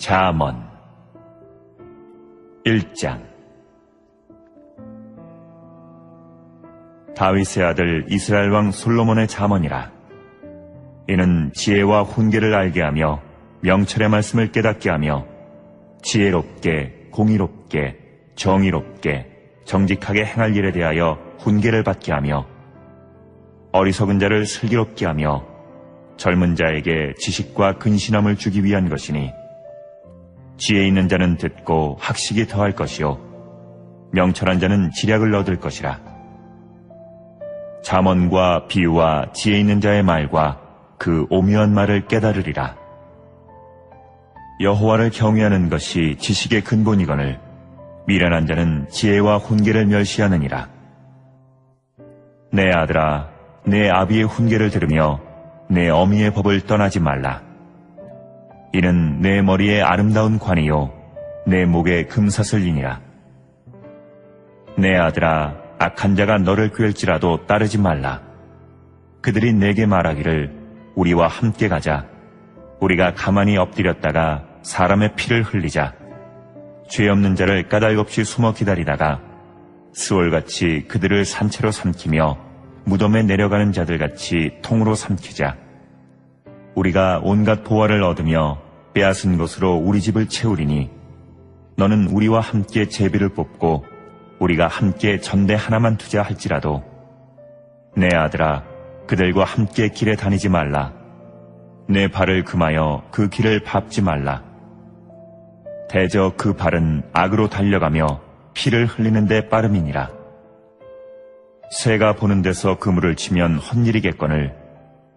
잠언 1장. 다윗의 아들 이스라엘 왕 솔로몬의 잠언이라. 이는 지혜와 훈계를 알게 하며 명철의 말씀을 깨닫게 하며 지혜롭게 공의롭게 정의롭게 정직하게 행할 일에 대하여 훈계를 받게 하며 어리석은 자를 슬기롭게 하며 젊은 자에게 지식과 근신함을 주기 위한 것이니, 지혜 있는 자는 듣고 학식이 더할 것이요 명철한 자는 지략을 얻을 것이라. 잠언과 비유와 지혜 있는 자의 말과 그 오묘한 말을 깨달으리라. 여호와를 경외하는 것이 지식의 근본이거늘 미련한 자는 지혜와 훈계를 멸시하느니라. 내 아들아, 내 아비의 훈계를 들으며 내 어미의 법을 떠나지 말라. 이는 내 머리에 아름다운 관이요 내 목에 금사슬이니라. 내 아들아, 악한 자가 너를 꾀할지라도 따르지 말라. 그들이 내게 말하기를 우리와 함께 가자. 우리가 가만히 엎드렸다가 사람의 피를 흘리자. 죄 없는 자를 까닭없이 숨어 기다리다가 스올같이 그들을 산채로 삼키며 무덤에 내려가는 자들같이 통으로 삼키자. 우리가 온갖 보화를 얻으며 빼앗은 것으로 우리 집을 채우리니, 너는 우리와 함께 제비를 뽑고 우리가 함께 전대 하나만 두자 할지라도 내 아들아, 그들과 함께 길에 다니지 말라. 내 발을 금하여 그 길을 밟지 말라. 대저 그 발은 악으로 달려가며 피를 흘리는 데 빠름이니라. 새가 보는 데서 그물을 치면 헛일이겠거늘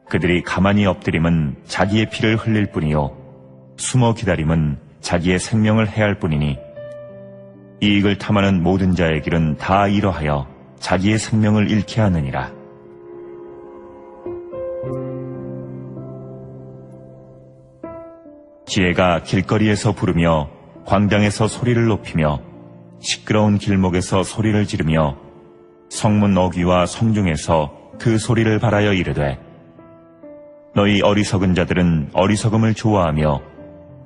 그들이 가만히 엎드림은 자기의 피를 흘릴 뿐이요 숨어 기다림은 자기의 생명을 해할 뿐이니, 이익을 탐하는 모든 자의 길은 다 이러하여 자기의 생명을 잃게 하느니라. 지혜가 길거리에서 부르며 광장에서 소리를 높이며 시끄러운 길목에서 소리를 지르며 성문 어귀와 성중에서 그 소리를 발하여 이르되, 너희 어리석은 자들은 어리석음을 좋아하며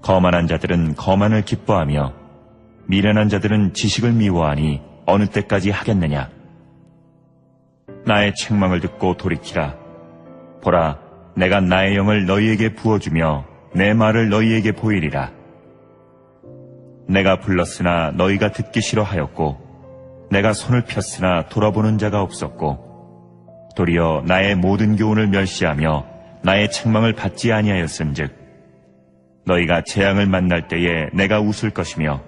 거만한 자들은 거만을 기뻐하며 미련한 자들은 지식을 미워하니 어느 때까지 하겠느냐. 나의 책망을 듣고 돌이키라. 보라, 내가 나의 영을 너희에게 부어주며 내 말을 너희에게 보이리라. 내가 불렀으나 너희가 듣기 싫어하였고 내가 손을 폈으나 돌아보는 자가 없었고, 도리어 나의 모든 교훈을 멸시하며 나의 책망을 받지 아니하였은즉 너희가 재앙을 만날 때에 내가 웃을 것이며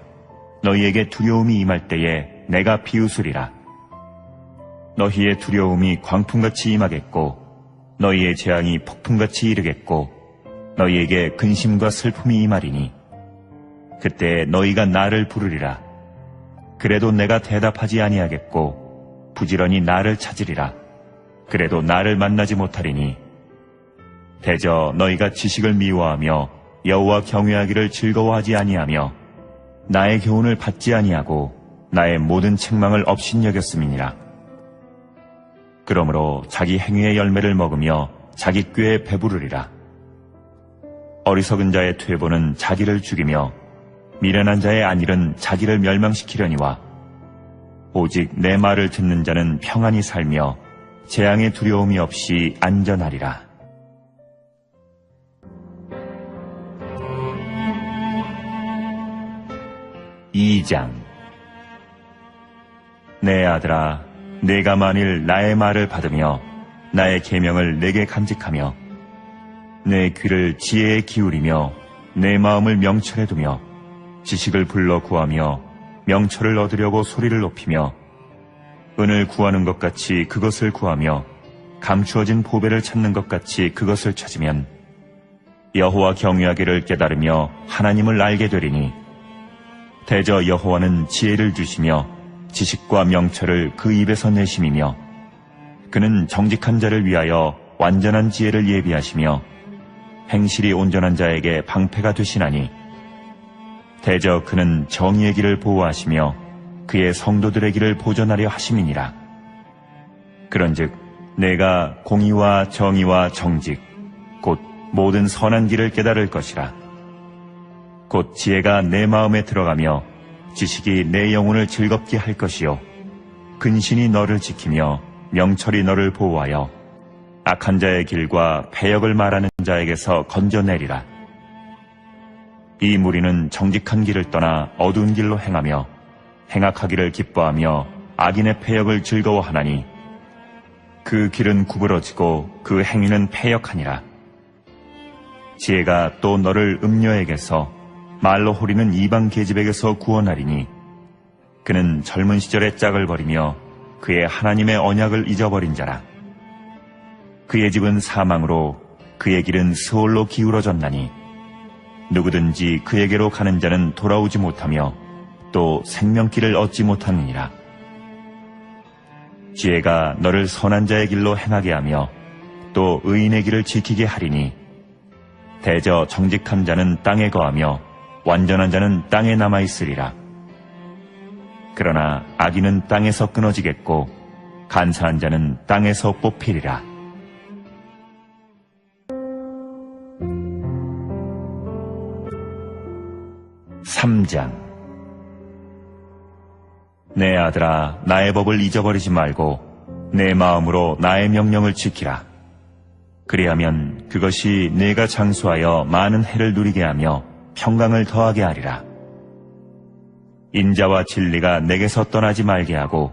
너희에게 두려움이 임할 때에 내가 비웃으리라. 너희의 두려움이 광풍같이 임하겠고 너희의 재앙이 폭풍같이 이르겠고 너희에게 근심과 슬픔이 임하리니, 그때 너희가 나를 부르리라. 그래도 내가 대답하지 아니하겠고 부지런히 나를 찾으리라. 그래도 나를 만나지 못하리니, 대저 너희가 지식을 미워하며 여호와 경외하기를 즐거워하지 아니하며 나의 교훈을 받지 아니하고 나의 모든 책망을 업신여겼음이니라. 그러므로 자기 행위의 열매를 먹으며 자기 꾀에 배부르리라. 어리석은 자의 퇴보는 자기를 죽이며 미련한 자의 안일은 자기를 멸망시키려니와, 오직 내 말을 듣는 자는 평안히 살며 재앙의 두려움이 없이 안전하리라. 이 장. 내 아들아, 내가 만일 나의 말을 받으며 나의 계명을 내게 간직하며 내 귀를 지혜에 기울이며 내 마음을 명철에 두며 지식을 불러 구하며 명철을 얻으려고 소리를 높이며 은을 구하는 것 같이 그것을 구하며 감추어진 보배를 찾는 것 같이 그것을 찾으면 여호와 경외하기를 깨달으며 하나님을 알게 되리니, 대저 여호와는 지혜를 주시며 지식과 명철을 그 입에서 내심이며 그는 정직한 자를 위하여 완전한 지혜를 예비하시며 행실이 온전한 자에게 방패가 되시나니, 대저 그는 정의의 길을 보호하시며 그의 성도들의 길을 보존하려 하심이니라. 그런즉 내가 공의와 정의와 정직 곧 모든 선한 길을 깨달을 것이라. 곧 지혜가 내 마음에 들어가며 지식이 내 영혼을 즐겁게 할 것이요 근신이 너를 지키며 명철이 너를 보호하여 악한 자의 길과 패역을 말하는 자에게서 건져내리라. 이 무리는 정직한 길을 떠나 어두운 길로 행하며 행악하기를 기뻐하며 악인의 패역을 즐거워하나니 그 길은 구부러지고 그 행위는 패역하니라. 지혜가 또 너를 음녀에게서 말로 호리는 이방 계집에게서 구원하리니 그는 젊은 시절의 짝을 버리며 그의 하나님의 언약을 잊어버린 자라. 그의 집은 사망으로 그의 길은 스올로 기울어졌나니 누구든지 그에게로 가는 자는 돌아오지 못하며 또 생명길을 얻지 못하느니라. 지혜가 너를 선한 자의 길로 행하게 하며 또 의인의 길을 지키게 하리니 대저 정직한 자는 땅에 거하며 완전한 자는 땅에 남아있으리라. 그러나 악인은 땅에서 끊어지겠고 간사한 자는 땅에서 뽑히리라. (3장) 내 아들아, 나의 법을 잊어버리지 말고 내 마음으로 나의 명령을 지키라. 그리하면 그것이 내가 장수하여 많은 해를 누리게 하며 평강을 더하게 하리라. 인자와 진리가 내게서 떠나지 말게 하고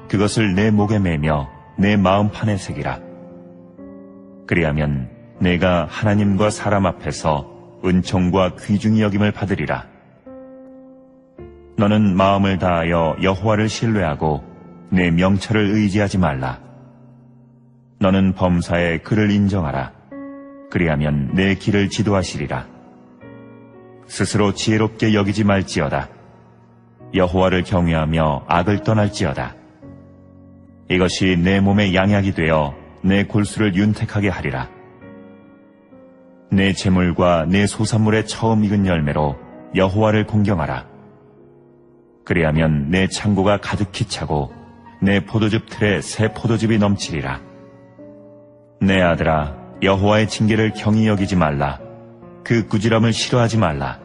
그것을 내 목에 매며 내 마음판에 새기라. 그리하면 내가 하나님과 사람 앞에서 은총과 귀중히 여김을 받으리라. 너는 마음을 다하여 여호와를 신뢰하고 내 명철을 의지하지 말라. 너는 범사에 그를 인정하라. 그리하면 내 길을 지도하시리라. 스스로 지혜롭게 여기지 말지어다. 여호와를 경외하며 악을 떠날지어다. 이것이 내 몸의 양약이 되어 내 골수를 윤택하게 하리라. 내 재물과 내 소산물의 처음 익은 열매로 여호와를 공경하라. 그리하면 내 창고가 가득히 차고 내 포도즙 틀에 새 포도즙이 넘치리라. 내 아들아, 여호와의 징계를 경히 여기지 말라. 그 꾸지람을 싫어하지 말라.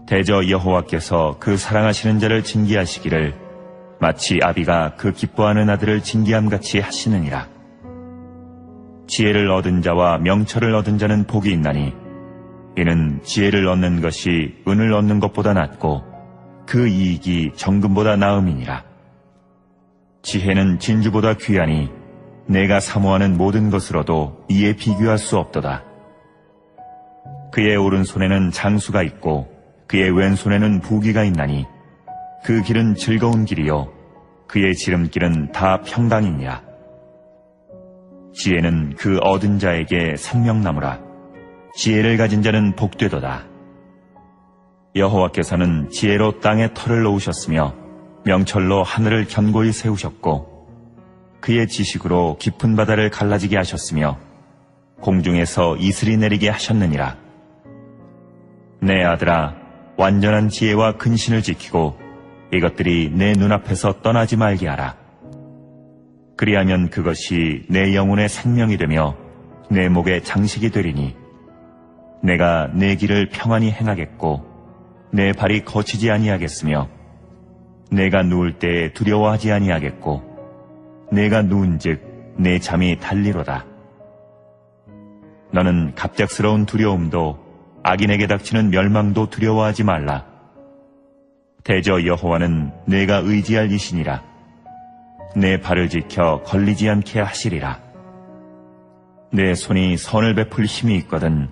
대저 여호와께서 그 사랑하시는 자를 징계하시기를 마치 아비가 그 기뻐하는 아들을 징계함같이 하시느니라. 지혜를 얻은 자와 명철을 얻은 자는 복이 있나니 이는 지혜를 얻는 것이 은을 얻는 것보다 낫고 그 이익이 정금보다 나음이니라. 지혜는 진주보다 귀하니 내가 사모하는 모든 것으로도 이에 비교할 수 없도다. 그의 오른손에는 장수가 있고 그의 왼손에는 부귀가 있나니 그 길은 즐거운 길이요 그의 지름길은 다 평강이니라. 지혜는 그 얻은 자에게 생명나무라. 지혜를 가진 자는 복되도다. 여호와께서는 지혜로 땅에 털을 놓으셨으며 명철로 하늘을 견고히 세우셨고 그의 지식으로 깊은 바다를 갈라지게 하셨으며 공중에서 이슬이 내리게 하셨느니라. 내 아들아, 완전한 지혜와 근신을 지키고 이것들이 내 눈앞에서 떠나지 말게 하라. 그리하면 그것이 내 영혼의 생명이 되며 내 목의 장식이 되리니 내가 내 길을 평안히 행하겠고 내 발이 거치지 아니하겠으며 내가 누울 때에 두려워하지 아니하겠고 내가 누운즉 내 잠이 달리로다. 너는 갑작스러운 두려움도 악인에게 닥치는 멸망도 두려워하지 말라. 대저 여호와는 내가 의지할 이시니라. 내 발을 지켜 걸리지 않게 하시리라. 내 손이 선을 베풀 힘이 있거든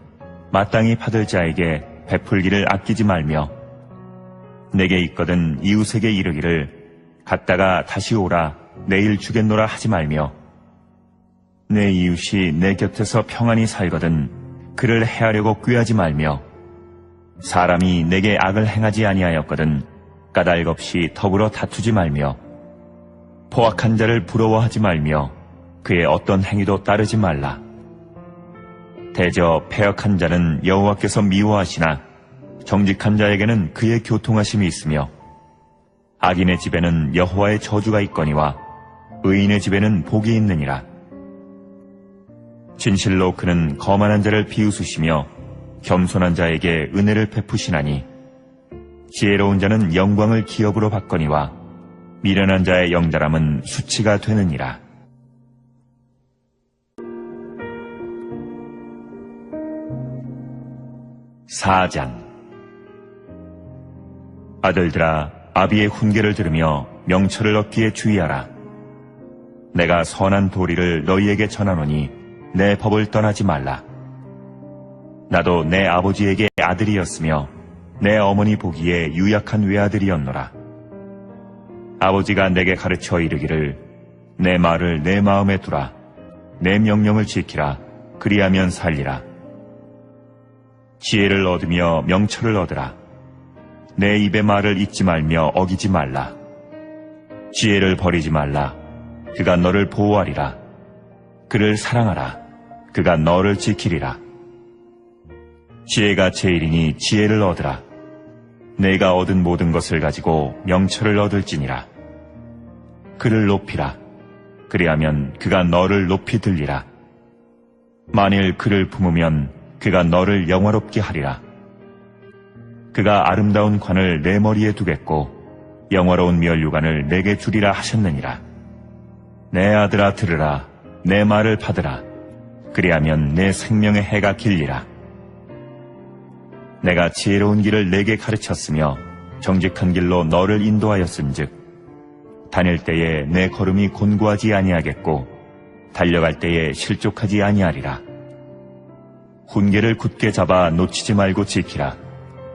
마땅히 받을 자에게 베풀기를 아끼지 말며 내게 있거든 이웃에게 이르기를 갔다가 다시 오라 내일 주겠노라 하지 말며 내 이웃이 내 곁에서 평안히 살거든 그를 해하려고 꾀하지 말며 사람이 내게 악을 행하지 아니하였거든 까닭 없이 더불어 다투지 말며 포악한 자를 부러워하지 말며 그의 어떤 행위도 따르지 말라. 대저 패역한 자는 여호와께서 미워하시나 정직한 자에게는 그의 교통하심이 있으며 악인의 집에는 여호와의 저주가 있거니와 의인의 집에는 복이 있느니라. 진실로 그는 거만한 자를 비웃으시며 겸손한 자에게 은혜를 베푸시나니 지혜로운 자는 영광을 기업으로 받거니와 미련한 자의 영달함은 수치가 되느니라. 사장. 아들들아, 아비의 훈계를 들으며 명철을 얻기에 주의하라. 내가 선한 도리를 너희에게 전하노니 내 법을 떠나지 말라. 나도 내 아버지에게 아들이었으며 내 어머니 보기에 유약한 외아들이었노라. 아버지가 내게 가르쳐 이르기를 내 말을 내 마음에 두라. 내 명령을 지키라. 그리하면 살리라. 지혜를 얻으며 명철을 얻으라. 내 입의 말을 잊지 말며 어기지 말라. 지혜를 버리지 말라. 그가 너를 보호하리라. 그를 사랑하라. 그가 너를 지키리라. 지혜가 제일이니 지혜를 얻으라. 내가 얻은 모든 것을 가지고 명철을 얻을지니라. 그를 높이라. 그리하면 그가 너를 높이 들리라. 만일 그를 품으면 그가 너를 영화롭게 하리라. 그가 아름다운 관을 내 머리에 두겠고 영화로운 면류관을 내게 주리라 하셨느니라. 내 아들아 들으라. 내 말을 받으라. 그리하면 내 생명의 해가 길리라. 내가 지혜로운 길을 내게 가르쳤으며 정직한 길로 너를 인도하였은즉 다닐 때에 내 걸음이 곤고하지 아니하겠고 달려갈 때에 실족하지 아니하리라. 훈계를 굳게 잡아 놓치지 말고 지키라.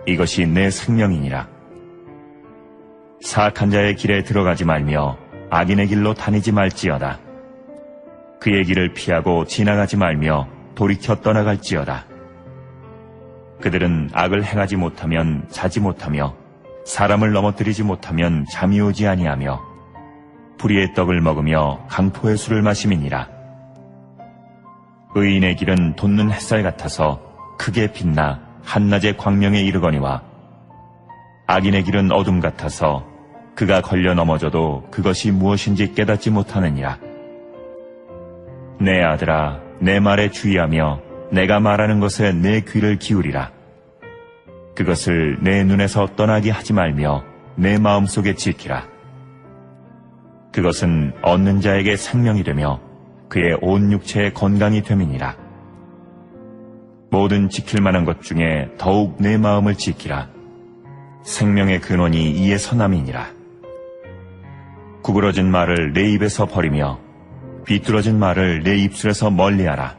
이것이 내 생명이니라. 사악한 자의 길에 들어가지 말며 악인의 길로 다니지 말지어다. 그의 길을 피하고 지나가지 말며 돌이켜 떠나갈지어다. 그들은 악을 행하지 못하면 자지 못하며 사람을 넘어뜨리지 못하면 잠이 오지 아니하며 불의의 떡을 먹으며 강포의 술을 마심이니라. 의인의 길은 돋는 햇살 같아서 크게 빛나 한낮의 광명에 이르거니와 악인의 길은 어둠 같아서 그가 걸려 넘어져도 그것이 무엇인지 깨닫지 못하느니라. 내 아들아, 내 말에 주의하며 내가 말하는 것에 내 귀를 기울이라. 그것을 내 눈에서 떠나게 하지 말며 내 마음속에 지키라. 그것은 얻는 자에게 생명이 되며 그의 온 육체의 건강이 됨이니라. 모든 지킬 만한 것 중에 더욱 내 마음을 지키라. 생명의 근원이 이에서 남이니라. 구부러진 말을 내 입에서 버리며 비뚤어진 말을 내 입술에서 멀리하라.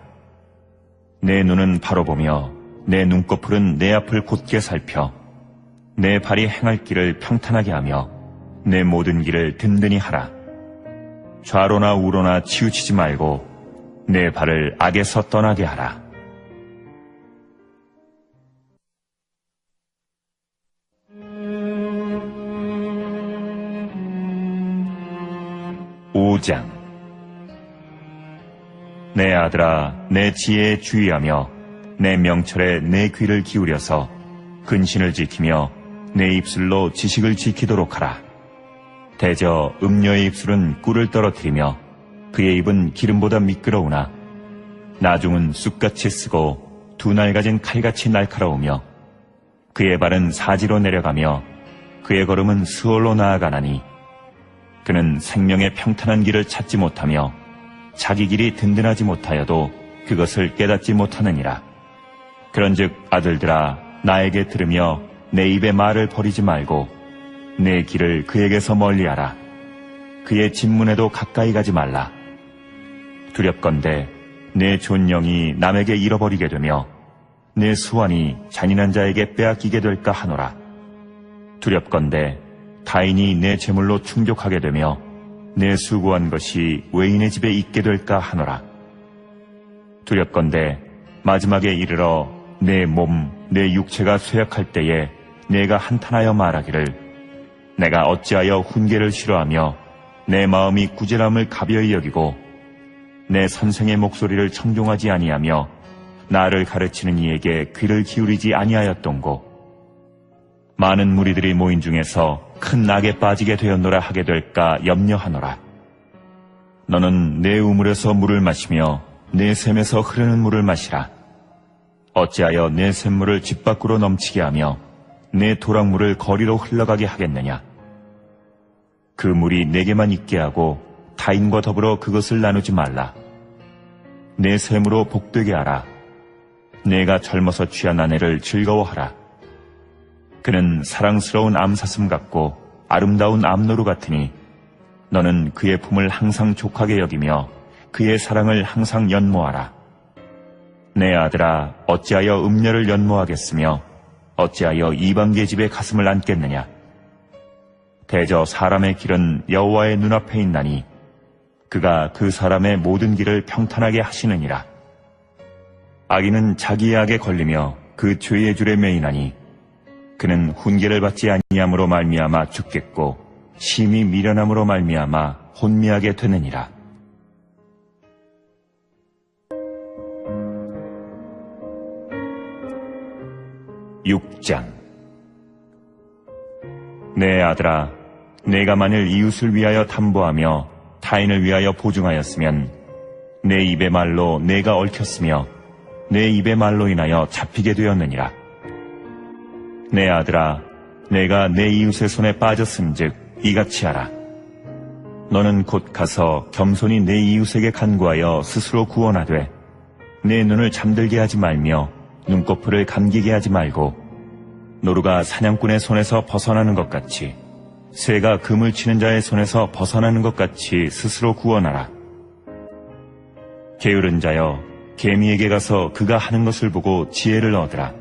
내 눈은 바로 보며 내 눈꺼풀은 내 앞을 곧게 살펴 내 발이 행할 길을 평탄하게 하며 내 모든 길을 든든히 하라. 좌로나 우로나 치우치지 말고 내 발을 악에서 떠나게 하라. 오장. 내 아들아, 내 지혜에 주의하며 내 명철에 내 귀를 기울여서 근신을 지키며 내 입술로 지식을 지키도록 하라. 대저 음녀의 입술은 꿀을 떨어뜨리며 그의 입은 기름보다 미끄러우나 나중은 쑥같이 쓰고 두 날 가진 칼같이 날카로우며 그의 발은 사지로 내려가며 그의 걸음은 수월로 나아가나니 그는 생명의 평탄한 길을 찾지 못하며 자기 길이 든든하지 못하여도 그것을 깨닫지 못하느니라. 그런즉 아들들아, 나에게 들으며 내 입의 말을 버리지 말고 내 길을 그에게서 멀리하라. 그의 진문에도 가까이 가지 말라. 두렵건대 내 존영이 남에게 잃어버리게 되며 내 수완이 잔인한 자에게 빼앗기게 될까 하노라. 두렵건대 타인이 내 재물로 충족하게 되며 내 수고한 것이 외인의 집에 있게 될까 하노라. 두렵건대 마지막에 이르러 내 몸, 내 육체가 쇠약할 때에 내가 한탄하여 말하기를 내가 어찌하여 훈계를 싫어하며 내 마음이 구제람을 가벼이 여기고 내 선생의 목소리를 청종하지 아니하며 나를 가르치는 이에게 귀를 기울이지 아니하였던고. 많은 무리들이 모인 중에서 큰 악에 빠지게 되었노라 하게 될까 염려하노라. 너는 내 우물에서 물을 마시며 내 샘에서 흐르는 물을 마시라. 어찌하여 내 샘물을 집 밖으로 넘치게 하며 내 도랑물을 거리로 흘러가게 하겠느냐? 그 물이 내게만 있게 하고 타인과 더불어 그것을 나누지 말라. 내 샘으로 복되게 하라. 내가 젊어서 취한 아내를 즐거워하라. 그는 사랑스러운 암사슴 같고 아름다운 암노루 같으니 너는 그의 품을 항상 족하게 여기며 그의 사랑을 항상 연모하라. 내 아들아, 어찌하여 음녀를 연모하겠으며 어찌하여 이방계 집에 가슴을 안겠느냐? 대저 사람의 길은 여호와의 눈앞에 있나니 그가 그 사람의 모든 길을 평탄하게 하시느니라. 악인은 자기의 악에 걸리며 그 죄의 줄에 매이나니 그는 훈계를 받지 아니함으로 말미암아 죽겠고 심히 미련함으로 말미암아 혼미하게 되느니라. (6장) 내 아들아, 내가 만일 이웃을 위하여 담보하며 타인을 위하여 보증하였으면 내 입의 말로 내가 얽혔으며 내 입의 말로 인하여 잡히게 되었느니라. 내 아들아, 내가 내 이웃의 손에 빠졌음즉 이같이 하라. 너는 곧 가서 겸손히 내 이웃에게 간구하여 스스로 구원하되 내 눈을 잠들게 하지 말며 눈꺼풀을 감기게 하지 말고 노루가 사냥꾼의 손에서 벗어나는 것 같이 새가 금을 치는 자의 손에서 벗어나는 것 같이 스스로 구원하라. 게으른 자여, 개미에게 가서 그가 하는 것을 보고 지혜를 얻으라.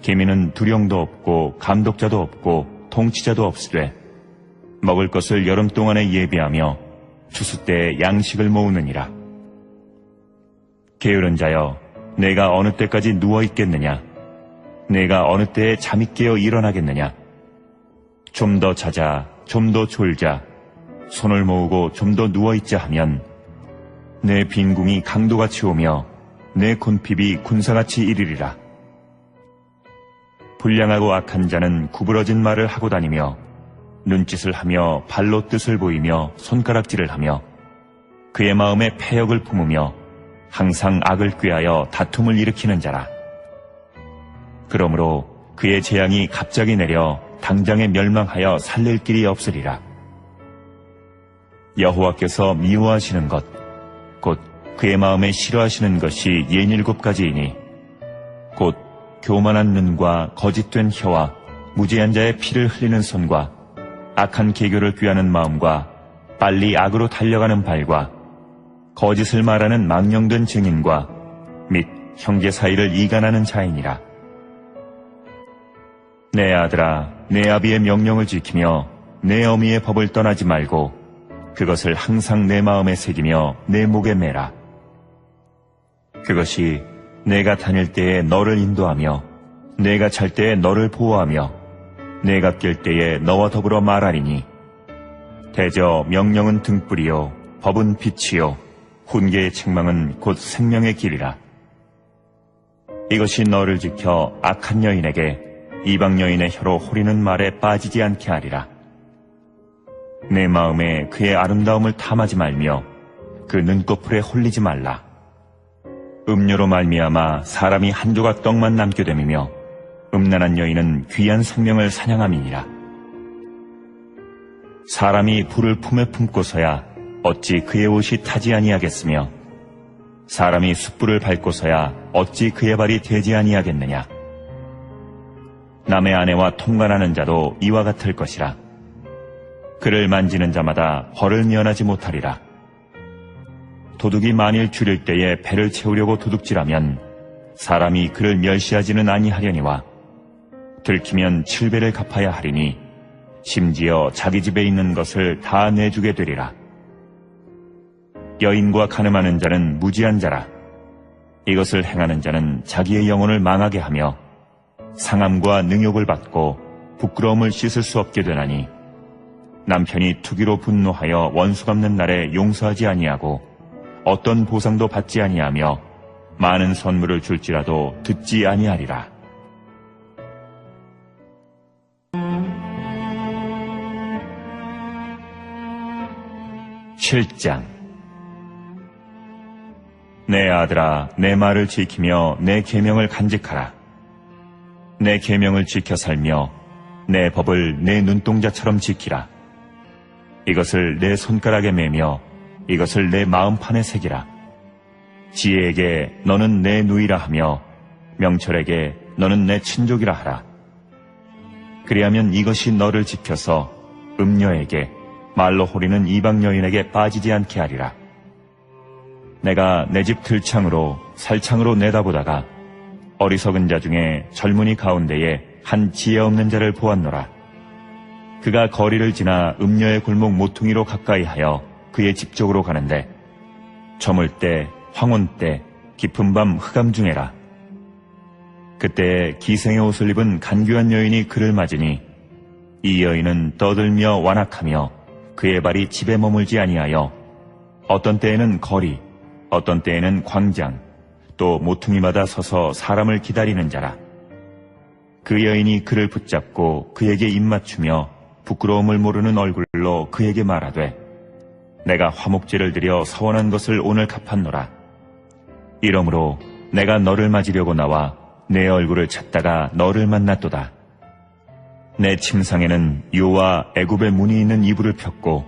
개미는 두령도 없고 감독자도 없고 통치자도 없으되 먹을 것을 여름 동안에 예비하며 추수 때에 양식을 모으느니라. 게으른 자여, 내가 어느 때까지 누워 있겠느냐? 내가 어느 때에 잠이 깨어 일어나겠느냐? 좀 더 자자, 좀 더 졸자, 손을 모으고 좀 더 누워있자 하면 내 빈궁이 강도같이 오며 내 곤핍이 군사같이 이르리라. 불량하고 악한 자는 구부러진 말을 하고 다니며 눈짓을 하며 발로 뜻을 보이며 손가락질을 하며 그의 마음에 패역을 품으며 항상 악을 꾀하여 다툼을 일으키는 자라. 그러므로 그의 재앙이 갑자기 내려 당장에 멸망하여 살릴 길이 없으리라. 여호와께서 미워하시는 것, 곧 그의 마음에 싫어하시는 것이 67가지이니 곧 교만한 눈과 거짓된 혀와 무지한 자의 피를 흘리는 손과 악한 계교를 꾀하는 마음과 빨리 악으로 달려가는 발과 거짓을 말하는 망령된 증인과 및 형제 사이를 이간하는 자이니라. 내 아들아, 내 아비의 명령을 지키며 내 어미의 법을 떠나지 말고 그것을 항상 내 마음에 새기며 내 목에 매라. 그것이 내가 다닐 때에 너를 인도하며 내가 잘 때에 너를 보호하며 내가 깰 때에 너와 더불어 말하리니 대저 명령은 등불이요 법은 빛이요 훈계의 책망은 곧 생명의 길이라. 이것이 너를 지켜 악한 여인에게 이방 여인의 혀로 호리는 말에 빠지지 않게 하리라. 내 마음에 그의 아름다움을 탐하지 말며 그 눈꺼풀에 홀리지 말라. 음료로 말미암아 사람이 한 조각 떡만 남게 됨이며 음란한 여인은 귀한 생명을 사냥함이니라. 사람이 불을 품에 품고서야 어찌 그의 옷이 타지 아니하겠으며 사람이 숯불을 밟고서야 어찌 그의 발이 되지 아니하겠느냐. 남의 아내와 통관하는 자도 이와 같을 것이라. 그를 만지는 자마다 벌을 면하지 못하리라. 도둑이 만일 줄일 때에 배를 채우려고 도둑질하면 사람이 그를 멸시하지는 아니하려니와 들키면 7배를 갚아야 하리니 심지어 자기 집에 있는 것을 다 내주게 되리라. 여인과 간음하는 자는 무지한 자라. 이것을 행하는 자는 자기의 영혼을 망하게 하며 상함과 능욕을 받고 부끄러움을 씻을 수 없게 되나니 남편이 투기로 분노하여 원수 갚는 날에 용서하지 아니하고 어떤 보상도 받지 아니하며 많은 선물을 줄지라도 듣지 아니하리라. (7장) 내 아들아, 내 말을 지키며 내 계명을 간직하라. 내 계명을 지켜 살며 내 법을 내 눈동자처럼 지키라. 이것을 내 손가락에 매며 이것을 내 마음판에 새기라. 지혜에게 너는 내 누이라 하며 명철에게 너는 내 친족이라 하라. 그리하면 이것이 너를 지켜서 음녀에게 말로 호리는 이방 여인에게 빠지지 않게 하리라. 내가 내 집 들창으로 살창으로 내다보다가 어리석은 자 중에 젊은이 가운데에 한 지혜 없는 자를 보았노라. 그가 거리를 지나 음녀의 골목 모퉁이로 가까이하여 그의 집 쪽으로 가는데 저물 때 황혼 때 깊은 밤 흑암 중에라. 그때 기생의 옷을 입은 간교한 여인이 그를 맞으니 이 여인은 떠들며 완악하며 그의 발이 집에 머물지 아니하여 어떤 때에는 거리 어떤 때에는 광장 또 모퉁이마다 서서 사람을 기다리는 자라. 그 여인이 그를 붙잡고 그에게 입맞추며 부끄러움을 모르는 얼굴로 그에게 말하되 내가 화목제를 드려 서원한 것을 오늘 갚았노라. 이러므로 내가 너를 맞으려고 나와 내 얼굴을 찾다가 너를 만났도다. 내 침상에는 요와 애굽의 문이 있는 이불을 폈고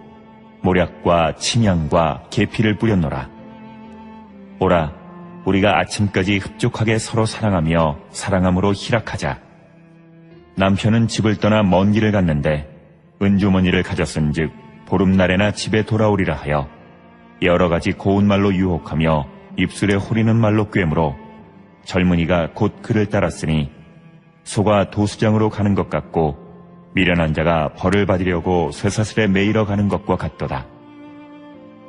모략과 침향과 계피를 뿌렸노라. 오라, 우리가 아침까지 흡족하게 서로 사랑하며 사랑함으로 희락하자. 남편은 집을 떠나 먼 길을 갔는데 은주머니를 가졌은즉 보름날에나 집에 돌아오리라 하여 여러 가지 고운 말로 유혹하며 입술에 호리는 말로 꿰물어 젊은이가 곧 그를 따랐으니 소가 도수장으로 가는 것 같고 미련한 자가 벌을 받으려고 쇠사슬에 매이러 가는 것과 같도다.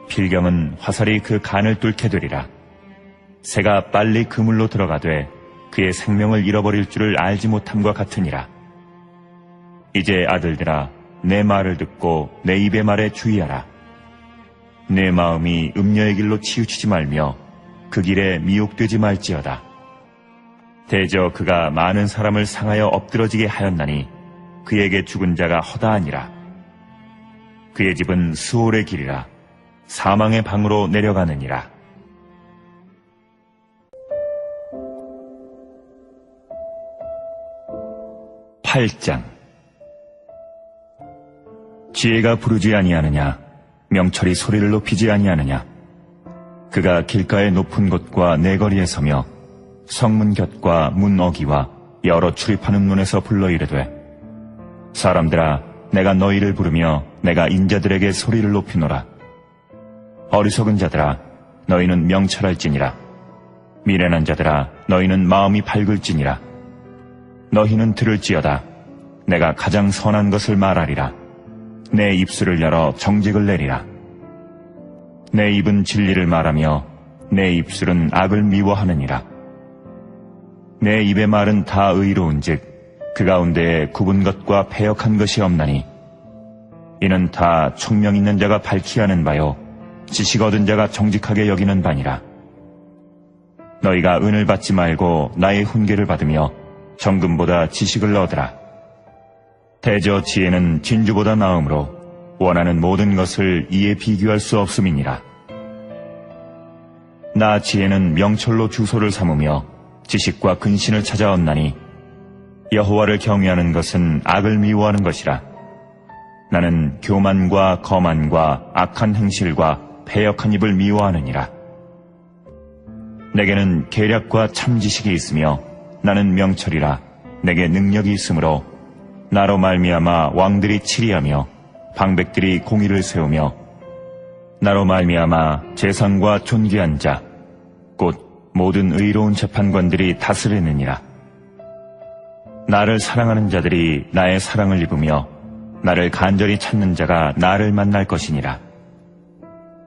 필경은 화살이 그 간을 뚫게 되리라. 새가 빨리 그물로 들어가되 그의 생명을 잃어버릴 줄을 알지 못함과 같으니라. 이제 아들들아, 내 말을 듣고 내 입의 말에 주의하라. 내 마음이 음녀의 길로 치우치지 말며 그 길에 미혹되지 말지어다. 대저 그가 많은 사람을 상하여 엎드러지게 하였나니 그에게 죽은 자가 허다하니라. 그의 집은 스올의 길이라 사망의 방으로 내려가느니라. (8장) 지혜가 부르지 아니하느냐, 명철이 소리를 높이지 아니하느냐. 그가 길가의 높은 곳과 내거리에 서며 성문 곁과 문 어기와 여러 출입하는 문에서 불러 이르되 사람들아, 내가 너희를 부르며 내가 인자들에게 소리를 높이노라. 어리석은 자들아, 너희는 명철할지니라. 미련한 자들아, 너희는 마음이 밝을지니라. 너희는 들을지어다. 내가 가장 선한 것을 말하리라. 내 입술을 열어 정직을 내리라. 내 입은 진리를 말하며 내 입술은 악을 미워하느니라. 내 입의 말은 다 의로운즉 그 가운데에 굽은 것과 패역한 것이 없나니 이는 다 총명 있는 자가 밝히 하는 바요 지식 얻은 자가 정직하게 여기는 바니라. 너희가 은을 받지 말고 나의 훈계를 받으며 정금보다 지식을 얻으라. 대저 지혜는 진주보다 나음으로 원하는 모든 것을 이에 비교할 수 없음이니라. 나 지혜는 명철로 주소를 삼으며 지식과 근신을 찾아 얻나니 여호와를 경외하는 것은 악을 미워하는 것이라. 나는 교만과 거만과 악한 행실과 패역한 입을 미워하느니라. 내게는 계략과 참 지식이 있으며 나는 명철이라. 내게 능력이 있으므로 나로 말미암아 왕들이 치리하며 방백들이 공의를 세우며 나로 말미암아 재상과 존귀한 자 곧 모든 의로운 재판관들이 다스리느니라. 나를 사랑하는 자들이 나의 사랑을 입으며 나를 간절히 찾는 자가 나를 만날 것이니라.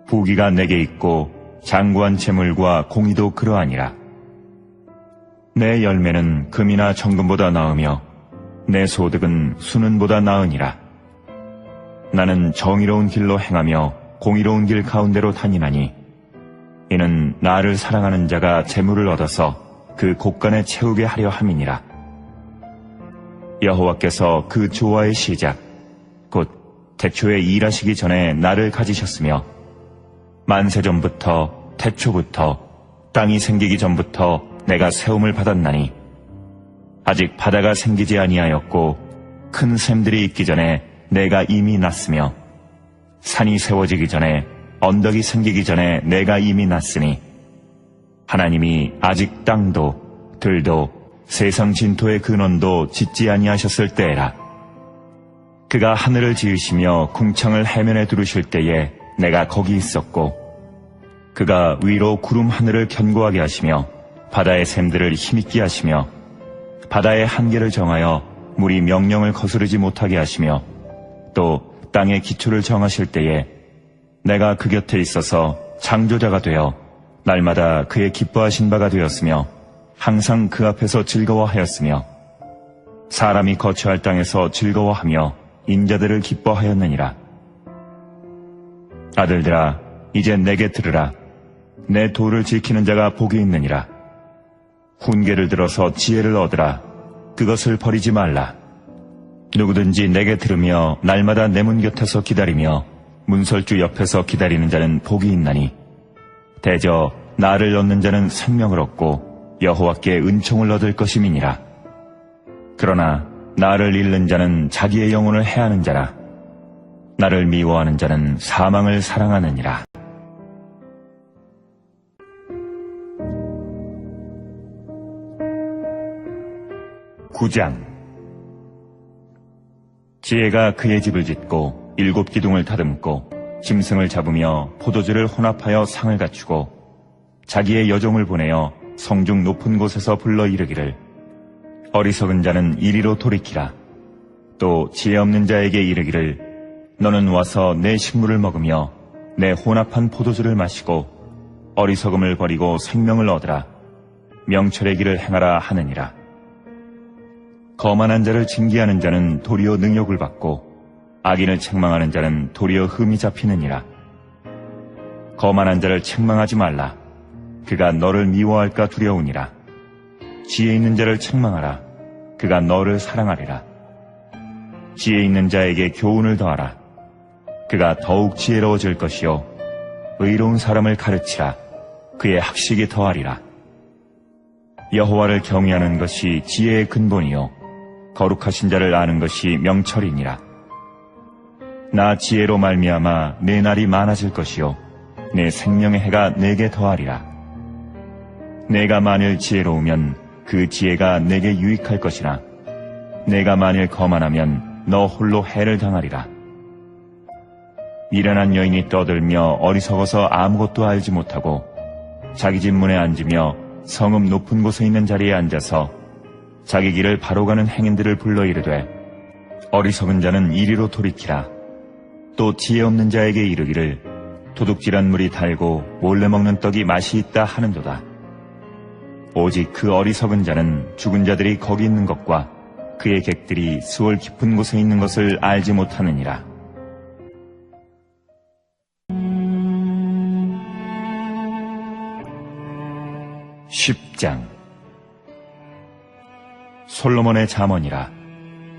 부귀가 내게 있고 장구한 재물과 공의도 그러하니라. 내 열매는 금이나 정금보다 나으며 내 소득은 수는보다 나으니라. 나는 정의로운 길로 행하며 공의로운 길 가운데로 다니나니 이는 나를 사랑하는 자가 재물을 얻어서 그 곳간에 채우게 하려 함이니라. 여호와께서 그 조화의 시작 곧 태초에 일하시기 전에 나를 가지셨으며 만세전부터 태초부터 땅이 생기기 전부터 내가 세움을 받았나니 아직 바다가 생기지 아니하였고 큰 샘들이 있기 전에 내가 이미 났으며 산이 세워지기 전에 언덕이 생기기 전에 내가 이미 났으니 하나님이 아직 땅도 들도 세상 진토의 근원도 짓지 아니하셨을 때에라. 그가 하늘을 지으시며 궁창을 해면에 두르실 때에 내가 거기 있었고 그가 위로 구름 하늘을 견고하게 하시며 바다의 샘들을 힘있게 하시며 바다의 한계를 정하여 물이 명령을 거스르지 못하게 하시며 또 땅의 기초를 정하실 때에 내가 그 곁에 있어서 창조자가 되어 날마다 그의 기뻐하신 바가 되었으며 항상 그 앞에서 즐거워하였으며 사람이 거처할 땅에서 즐거워하며 인자들을 기뻐하였느니라. 아들들아, 이제 내게 들으라. 내 도를 지키는 자가 복이 있느니라. 훈계를 들어서 지혜를 얻으라. 그것을 버리지 말라. 누구든지 내게 들으며 날마다 내 문 곁에서 기다리며 문설주 옆에서 기다리는 자는 복이 있나니 대저 나를 얻는 자는 생명을 얻고 여호와께 은총을 얻을 것임이니라. 그러나 나를 잃는 자는 자기의 영혼을 해하는 자라. 나를 미워하는 자는 사망을 사랑하느니라. 구장. 지혜가 그의 집을 짓고 7 기둥을 다듬고 짐승을 잡으며 포도주를 혼합하여 상을 갖추고 자기의 여종을 보내어 성중 높은 곳에서 불러 이르기를 어리석은 자는 이리로 돌이키라. 또 지혜 없는 자에게 이르기를 너는 와서 내 식물을 먹으며 내 혼합한 포도주를 마시고 어리석음을 버리고 생명을 얻으라. 명철의 길을 행하라 하느니라. 거만한 자를 징계하는 자는 도리어 능욕을 받고 악인을 책망하는 자는 도리어 흠이 잡히느니라. 거만한 자를 책망하지 말라. 그가 너를 미워할까 두려우니라. 지혜 있는 자를 책망하라. 그가 너를 사랑하리라. 지혜 있는 자에게 교훈을 더하라. 그가 더욱 지혜로워질 것이요 의로운 사람을 가르치라. 그의 학식이 더하리라. 여호와를 경외하는 것이 지혜의 근본이요 거룩하신 자를 아는 것이 명철이니라. 나 지혜로 말미암아 내 날이 많아질 것이요 내 생명의 해가 내게 더하리라. 내가 만일 지혜로우면 그 지혜가 내게 유익할 것이나 내가 만일 거만하면 너 홀로 해를 당하리라. 미련한 여인이 떠들며 어리석어서 아무것도 알지 못하고 자기 집 문에 앉으며 성읍 높은 곳에 있는 자리에 앉아서 자기 길을 바로 가는 행인들을 불러 이르되 어리석은 자는 이리로 돌이키라. 또 지혜 없는 자에게 이르기를 도둑질한 물이 달고 몰래 먹는 떡이 맛이 있다 하는도다. 오직 그 어리석은 자는 죽은 자들이 거기 있는 것과 그의 객들이 수월 깊은 곳에 있는 것을 알지 못하느니라. (10장) 솔로몬의 잠언이라.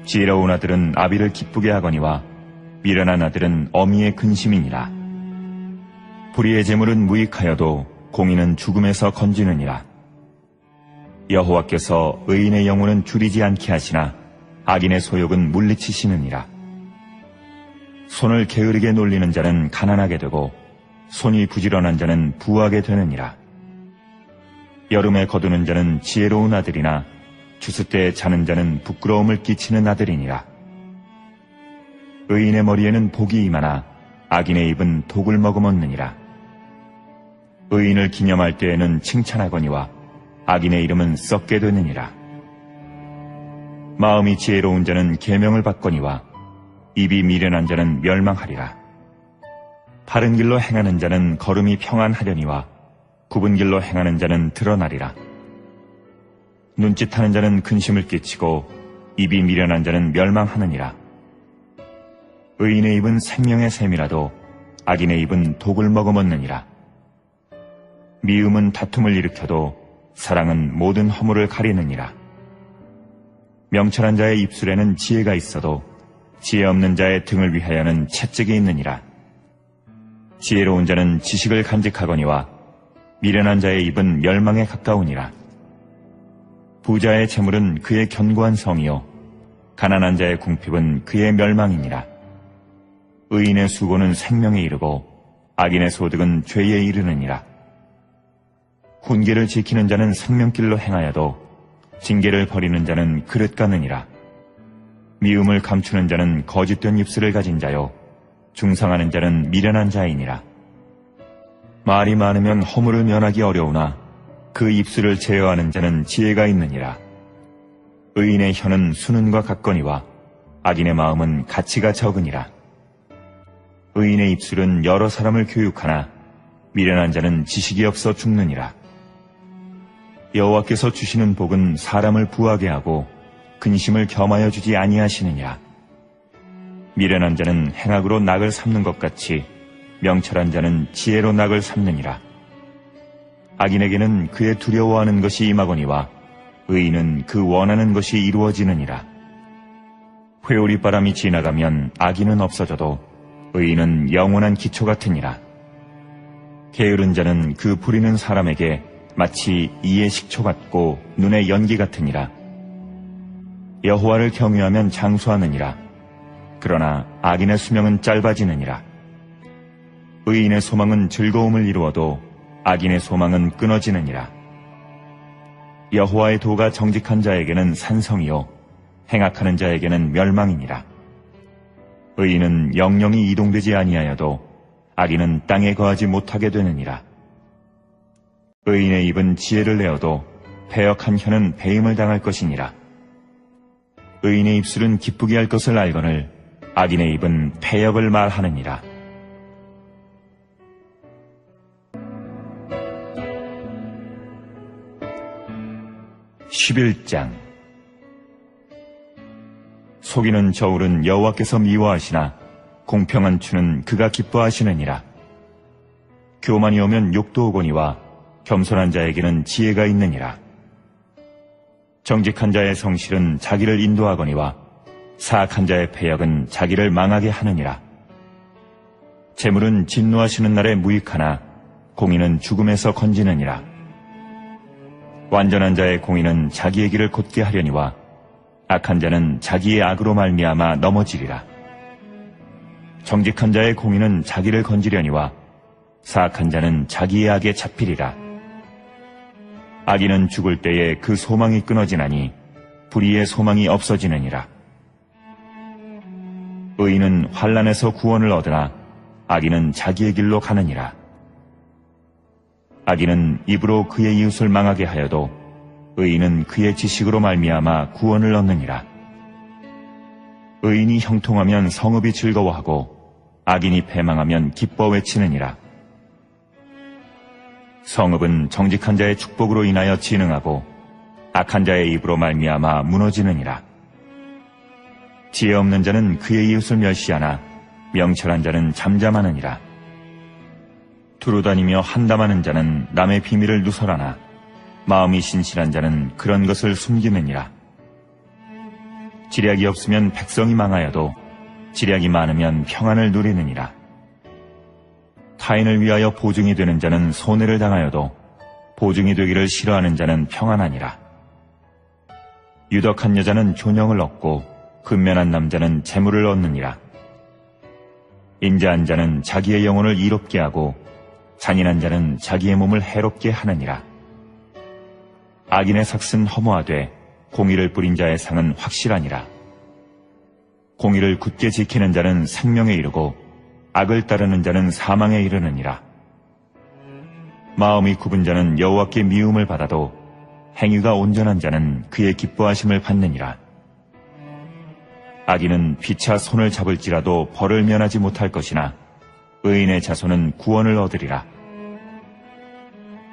지혜로운 아들은 아비를 기쁘게 하거니와 미련한 아들은 어미의 근심이니라. 불의의 재물은 무익하여도 공의는 죽음에서 건지느니라. 여호와께서 의인의 영혼은 줄이지 않게 하시나 악인의 소욕은 물리치시느니라. 손을 게으르게 놀리는 자는 가난하게 되고 손이 부지런한 자는 부하게 되느니라. 여름에 거두는 자는 지혜로운 아들이나 추수 때에 자는 자는 부끄러움을 끼치는 아들이니라. 의인의 머리에는 복이 임하나 악인의 입은 독을 머금었느니라. 의인을 기념할 때에는 칭찬하거니와 악인의 이름은 썩게 되느니라. 마음이 지혜로운 자는 계명을 받거니와 입이 미련한 자는 멸망하리라. 바른 길로 행하는 자는 걸음이 평안하려니와 굽은 길로 행하는 자는 드러나리라. 눈짓하는 자는 근심을 끼치고 입이 미련한 자는 멸망하느니라. 의인의 입은 생명의 샘이라도 악인의 입은 독을 머금었느니라. 미움은 다툼을 일으켜도 사랑은 모든 허물을 가리느니라. 명철한 자의 입술에는 지혜가 있어도 지혜 없는 자의 등을 위하여는 채찍이 있느니라. 지혜로운 자는 지식을 간직하거니와 미련한 자의 입은 멸망에 가까우니라. 부자의 재물은 그의 견고한 성이요 가난한 자의 궁핍은 그의 멸망이니라. 의인의 수고는 생명에 이르고 악인의 소득은 죄에 이르느니라. 훈계를 지키는 자는 생명길로 행하여도 징계를 버리는 자는 그릇 가느니라. 미움을 감추는 자는 거짓된 입술을 가진 자요 중상하는 자는 미련한 자이니라. 말이 많으면 허물을 면하기 어려우나 그 입술을 제어하는 자는 지혜가 있느니라. 의인의 혀는 수는과 같거니와 악인의 마음은 가치가 적으니라. 의인의 입술은 여러 사람을 교육하나 미련한 자는 지식이 없어 죽느니라. 여호와께서 주시는 복은 사람을 부하게 하고 근심을 겸하여 주지 아니하시느니라. 미련한 자는 행악으로 낙을 삼는 것 같이 명철한 자는 지혜로 낙을 삼느니라. 악인에게는 그의 두려워하는 것이 임하거니와 의인은 그 원하는 것이 이루어지느니라. 회오리바람이 지나가면 악인은 없어져도 의인은 영원한 기초 같으니라. 게으른 자는 그 부리는 사람에게 마치 이의 식초 같고 눈의 연기 같으니라. 여호와를 경외하면 장수하느니라. 그러나 악인의 수명은 짧아지느니라. 의인의 소망은 즐거움을 이루어도 악인의 소망은 끊어지느니라. 여호와의 도가 정직한 자에게는 산성이요 행악하는 자에게는 멸망이니라. 의인은 영영이 이동되지 아니하여도 악인은 땅에 거하지 못하게 되느니라. 의인의 입은 지혜를 내어도 패역한 혀는 배임을 당할 것이니라. 의인의 입술은 기쁘게 할 것을 알거늘 악인의 입은 패역을 말하느니라. (11장) 속이는 저울은 여호와께서 미워하시나 공평한 추는 그가 기뻐하시느니라. 교만이 오면 욕도 오거니와 겸손한 자에게는 지혜가 있느니라. 정직한 자의 성실은 자기를 인도하거니와 사악한 자의 패역은 자기를 망하게 하느니라. 재물은 진노하시는 날에 무익하나 공의는 죽음에서 건지느니라. 완전한 자의 공의는 자기의 길을 곧게 하려니와 악한 자는 자기의 악으로 말미암아 넘어지리라. 정직한 자의 공의는 자기를 건지려니와 사악한 자는 자기의 악에 잡히리라. 악인은 죽을 때에 그 소망이 끊어지나니 불의의 소망이 없어지느니라. 의인은 환난에서 구원을 얻으나 악인은 자기의 길로 가느니라. 악인은 입으로 그의 이웃을 망하게 하여도 의인은 그의 지식으로 말미암아 구원을 얻느니라. 의인이 형통하면 성읍이 즐거워하고 악인이 패망하면 기뻐 외치느니라. 성읍은 정직한 자의 축복으로 인하여 진흥하고 악한 자의 입으로 말미암아 무너지느니라. 지혜 없는 자는 그의 이웃을 멸시하나 명철한 자는 잠잠하느니라. 두루다니며 한담하는 자는 남의 비밀을 누설하나 마음이 신실한 자는 그런 것을 숨기느니라. 지략이 없으면 백성이 망하여도 지략이 많으면 평안을 누리느니라. 타인을 위하여 보증이 되는 자는 손해를 당하여도 보증이 되기를 싫어하는 자는 평안하니라. 유덕한 여자는 존영을 얻고 근면한 남자는 재물을 얻느니라. 인자한 자는 자기의 영혼을 이롭게 하고 잔인한 자는 자기의 몸을 해롭게 하느니라. 악인의 삭은 허무하되 공의를 뿌린 자의 상은 확실하니라. 공의를 굳게 지키는 자는 생명에 이르고 악을 따르는 자는 사망에 이르느니라. 마음이 굽은 자는 여호와께 미움을 받아도 행위가 온전한 자는 그의 기뻐하심을 받느니라. 악인은 피차 손을 잡을지라도 벌을 면하지 못할 것이나 의인의 자손은 구원을 얻으리라.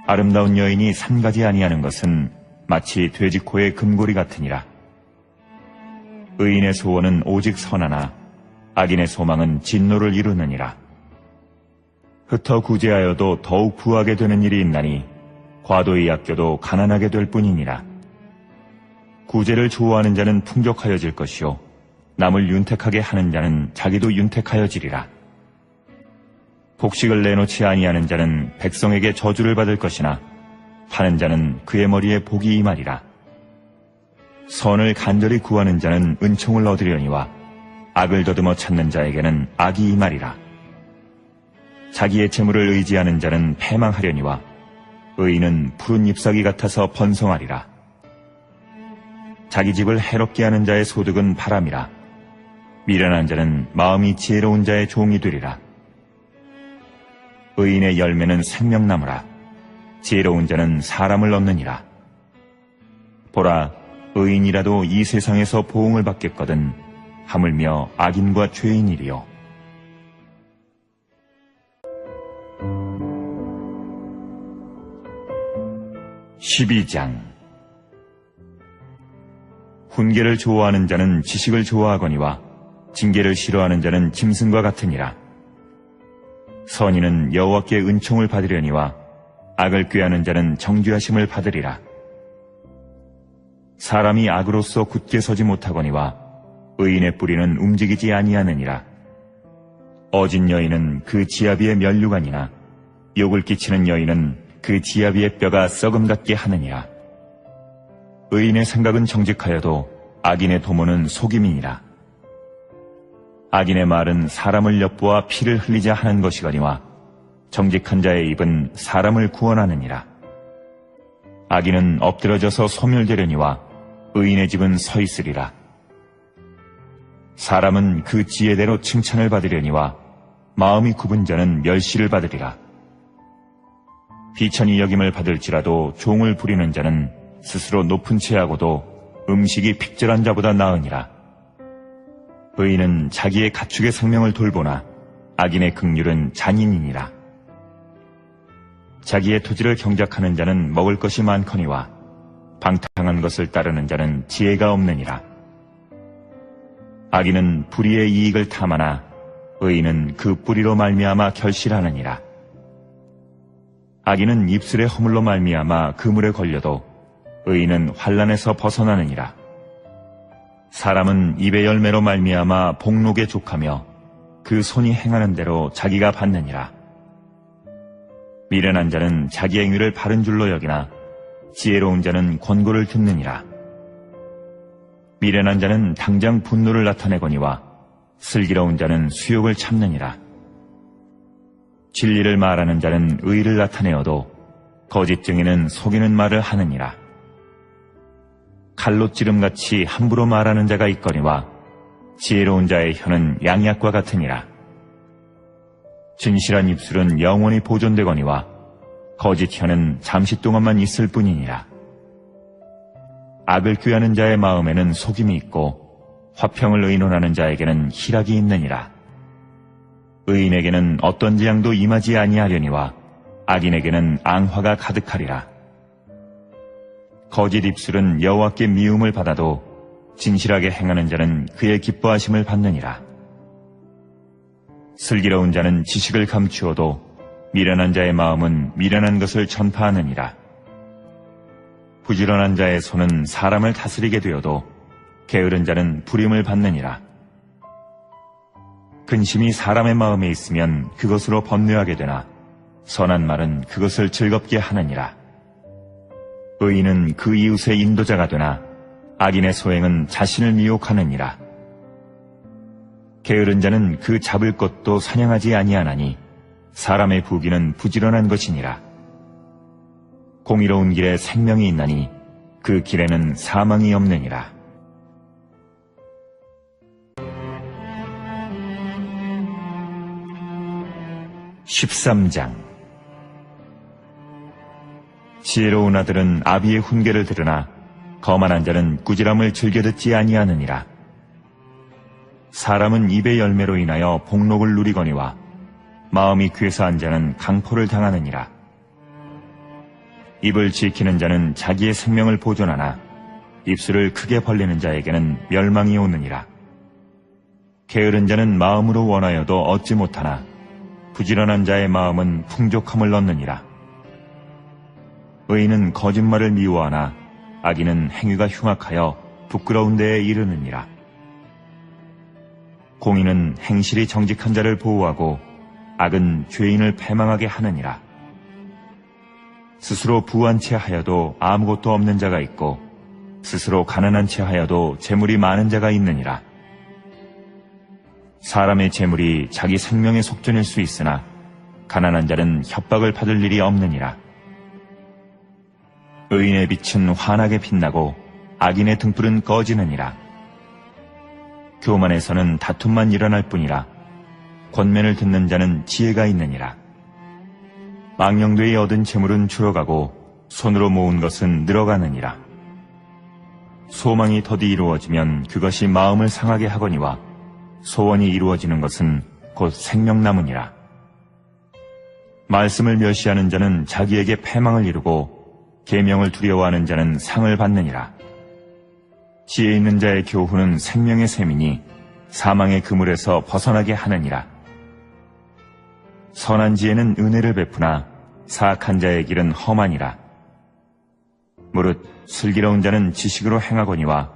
아름다운 여인이 삼가지 아니하는 것은 마치 돼지코의 금고리 같으니라. 의인의 소원은 오직 선하나 악인의 소망은 진노를 이루느니라. 흩어 구제하여도 더욱 부하게 되는 일이 있나니 과도히 아껴도 가난하게 될 뿐이니라. 구제를 좋아하는 자는 풍족하여질 것이요 남을 윤택하게 하는 자는 자기도 윤택하여지리라. 곡식을 내놓지 아니하는 자는 백성에게 저주를 받을 것이나 파는 자는 그의 머리에 복이 임하리라. 선을 간절히 구하는 자는 은총을 얻으려니와 악을 더듬어 찾는 자에게는 악이 임하리라. 자기의 재물을 의지하는 자는 패망하려니와 의인은 푸른 잎사귀 같아서 번성하리라. 자기 집을 해롭게 하는 자의 소득은 바람이라. 미련한 자는 마음이 지혜로운 자의 종이 되리라. 의인의 열매는 생명나무라. 지혜로운 자는 사람을 얻느니라. 보라, 의인이라도 이 세상에서 보응을 받겠거든 하물며 악인과 죄인이리요. (12장) 훈계를 좋아하는 자는 지식을 좋아하거니와 징계를 싫어하는 자는 짐승과 같으니라. 선인은 여호와께 은총을 받으려니와 악을 꾀하는 자는 정죄하심을 받으리라. 사람이 악으로서 굳게 서지 못하거니와 의인의 뿌리는 움직이지 아니하느니라. 어진 여인은 그 지아비의 면류관이나 욕을 끼치는 여인은 그 지아비의 뼈가 썩음 같게 하느니라. 의인의 생각은 정직하여도 악인의 도모는 속임이니라. 악인의 말은 사람을 엿보아 피를 흘리자 하는 것이거니와 정직한 자의 입은 사람을 구원하느니라. 악인은 엎드러져서 소멸되려니와 의인의 집은 서 있으리라. 사람은 그 지혜대로 칭찬을 받으려니와 마음이 굽은 자는 멸시를 받으리라. 비천히 여김을 받을지라도 종을 부리는 자는 스스로 높은 채하고도 음식이 픽절한 자보다 나으니라. 의인은 자기의 가축의 생명을 돌보나 악인의 긍휼은 잔인이니라. 자기의 토지를 경작하는 자는 먹을 것이 많거니와 방탕한 것을 따르는 자는 지혜가 없느니라. 악인은 불의의 이익을 탐하나 의인은 그 뿌리로 말미암아 결실하느니라. 악인은 입술의 허물로 말미암아 그물에 걸려도 의인은 환난에서 벗어나느니라. 사람은 입의 열매로 말미암아 복록에 족하며 그 손이 행하는 대로 자기가 받느니라. 미련한 자는 자기 행위를 바른 줄로 여기나 지혜로운 자는 권고를 듣느니라. 미련한 자는 당장 분노를 나타내거니와 슬기로운 자는 수욕을 참느니라. 진리를 말하는 자는 의를 나타내어도 거짓 증인은 속이는 말을 하느니라. 칼로 찌름같이 함부로 말하는 자가 있거니와 지혜로운 자의 혀는 양약과 같으니라. 진실한 입술은 영원히 보존되거니와 거짓 혀는 잠시 동안만 있을 뿐이니라. 악을 꾀하는 자의 마음에는 속임이 있고 화평을 의논하는 자에게는 희락이 있느니라. 의인에게는 어떤 재앙도 임하지 아니하려니와 악인에게는 앙화가 가득하리라. 거짓 입술은 여호와께 미움을 받아도 진실하게 행하는 자는 그의 기뻐하심을 받느니라. 슬기로운 자는 지식을 감추어도 미련한 자의 마음은 미련한 것을 전파하느니라. 부지런한 자의 손은 사람을 다스리게 되어도 게으른 자는 부림을 받느니라. 근심이 사람의 마음에 있으면 그것으로 번뇌하게 되나 선한 말은 그것을 즐겁게 하느니라. 의인은 그 이웃의 인도자가 되나 악인의 소행은 자신을 미혹하느니라. 게으른 자는 그 잡을 것도 사냥하지 아니하나니 사람의 부귀는 부지런한 것이니라. 공의로운 길에 생명이 있나니 그 길에는 사망이 없느니라. (13장) 지혜로운 아들은 아비의 훈계를 들으나 거만한 자는 꾸지람을 즐겨 듣지 아니하느니라. 사람은 입의 열매로 인하여 복록을 누리거니와 마음이 괴사한 자는 강포를 당하느니라. 입을 지키는 자는 자기의 생명을 보존하나 입술을 크게 벌리는 자에게는 멸망이 오느니라. 게으른 자는 마음으로 원하여도 얻지 못하나 부지런한 자의 마음은 풍족함을 얻느니라. 의인은 거짓말을 미워하나 악인은 행위가 흉악하여 부끄러운 데에 이르느니라. 공의는 행실이 정직한 자를 보호하고 악은 죄인을 패망하게 하느니라. 스스로 부한 채 하여도 아무것도 없는 자가 있고 스스로 가난한 채 하여도 재물이 많은 자가 있느니라. 사람의 재물이 자기 생명의 속전일 수 있으나 가난한 자는 협박을 받을 일이 없느니라. 의인의 빛은 환하게 빛나고 악인의 등불은 꺼지느니라. 교만에서는 다툼만 일어날 뿐이라. 권면을 듣는 자는 지혜가 있느니라. 망령되이 얻은 재물은 줄어가고 손으로 모은 것은 늘어가느니라. 소망이 더디 이루어지면 그것이 마음을 상하게 하거니와 소원이 이루어지는 것은 곧 생명나무니라. 말씀을 멸시하는 자는 자기에게 패망을 이루고 계명을 두려워하는 자는 상을 받느니라. 지혜 있는 자의 교훈은 생명의 셈이니 사망의 그물에서 벗어나게 하느니라. 선한 지혜는 은혜를 베푸나 사악한 자의 길은 험하니라. 무릇 슬기로운 자는 지식으로 행하거니와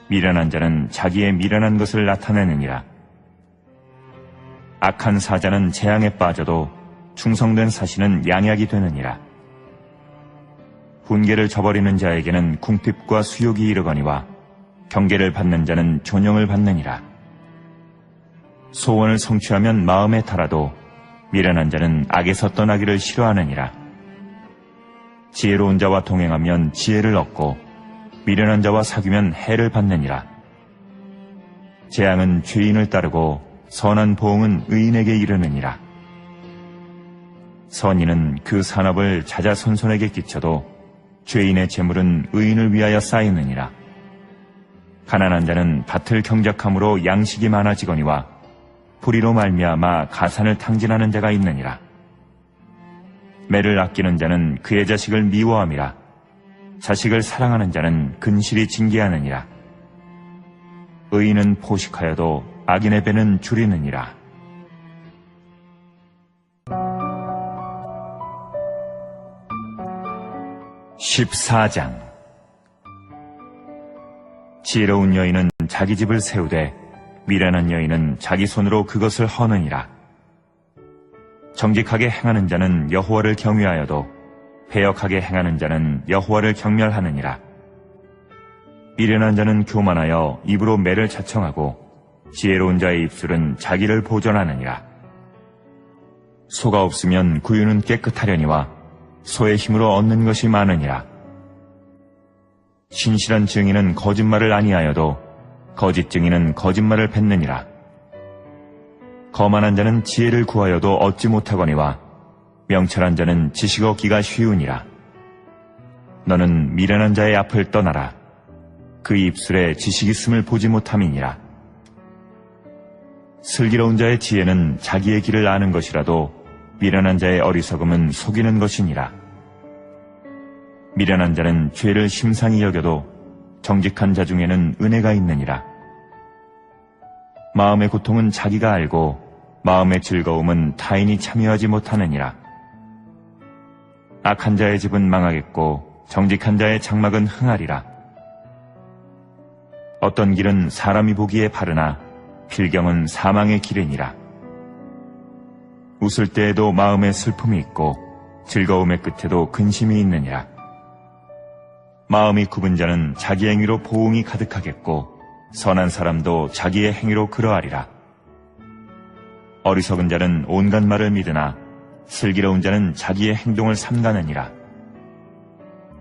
미련한 자는 자기의 미련한 것을 나타내느니라. 악한 사자는 재앙에 빠져도 충성된 사신은 양약이 되느니라. 훈계를 저버리는 자에게는 궁핍과 수욕이 이르거니와 경계를 받는 자는 존영을 받느니라. 소원을 성취하면 마음에 달아도 미련한 자는 악에서 떠나기를 싫어하느니라. 지혜로운 자와 동행하면 지혜를 얻고 미련한 자와 사귀면 해를 받느니라. 재앙은 죄인을 따르고 선한 보응은 의인에게 이르느니라. 선인은 그 산업을 자자손손에게 끼쳐도 죄인의 재물은 의인을 위하여 쌓이느니라. 가난한 자는 밭을 경작함으로 양식이 많아지거니와 불의로 말미암아 가산을 탕진하는 자가 있느니라. 매를 아끼는 자는 그의 자식을 미워함이라. 자식을 사랑하는 자는 근실이 징계하느니라. 의인은 포식하여도 악인의 배는 줄이느니라. (14장) 지혜로운 여인은 자기 집을 세우되 미련한 여인은 자기 손으로 그것을 허느니라. 정직하게 행하는 자는 여호와를 경외하여도 패역하게 행하는 자는 여호와를 경멸하느니라. 미련한 자는 교만하여 입으로 매를 자청하고 지혜로운 자의 입술은 자기를 보전하느니라. 소가 없으면 구유는 깨끗하려니와 소의 힘으로 얻는 것이 많으니라. 신실한 증인은 거짓말을 아니하여도 거짓 증인은 거짓말을 뱉느니라. 거만한 자는 지혜를 구하여도 얻지 못하거니와 명철한 자는 지식 얻기가 쉬우니라. 너는 미련한 자의 앞을 떠나라. 그 입술에 지식 있음을 보지 못함이니라. 슬기로운 자의 지혜는 자기의 길을 아는 것이라도 미련한 자의 어리석음은 속이는 것이니라. 미련한 자는 죄를 심상히 여겨도 정직한 자 중에는 은혜가 있느니라. 마음의 고통은 자기가 알고 마음의 즐거움은 타인이 참여하지 못하느니라. 악한 자의 집은 망하겠고 정직한 자의 장막은 흥하리라. 어떤 길은 사람이 보기에 바르나 필경은 사망의 길이니라. 웃을 때에도 마음에 슬픔이 있고 즐거움의 끝에도 근심이 있느니라. 마음이 굽은 자는 자기 행위로 보응이 가득하겠고 선한 사람도 자기의 행위로 그러하리라. 어리석은 자는 온갖 말을 믿으나 슬기로운 자는 자기의 행동을 삼가느니라.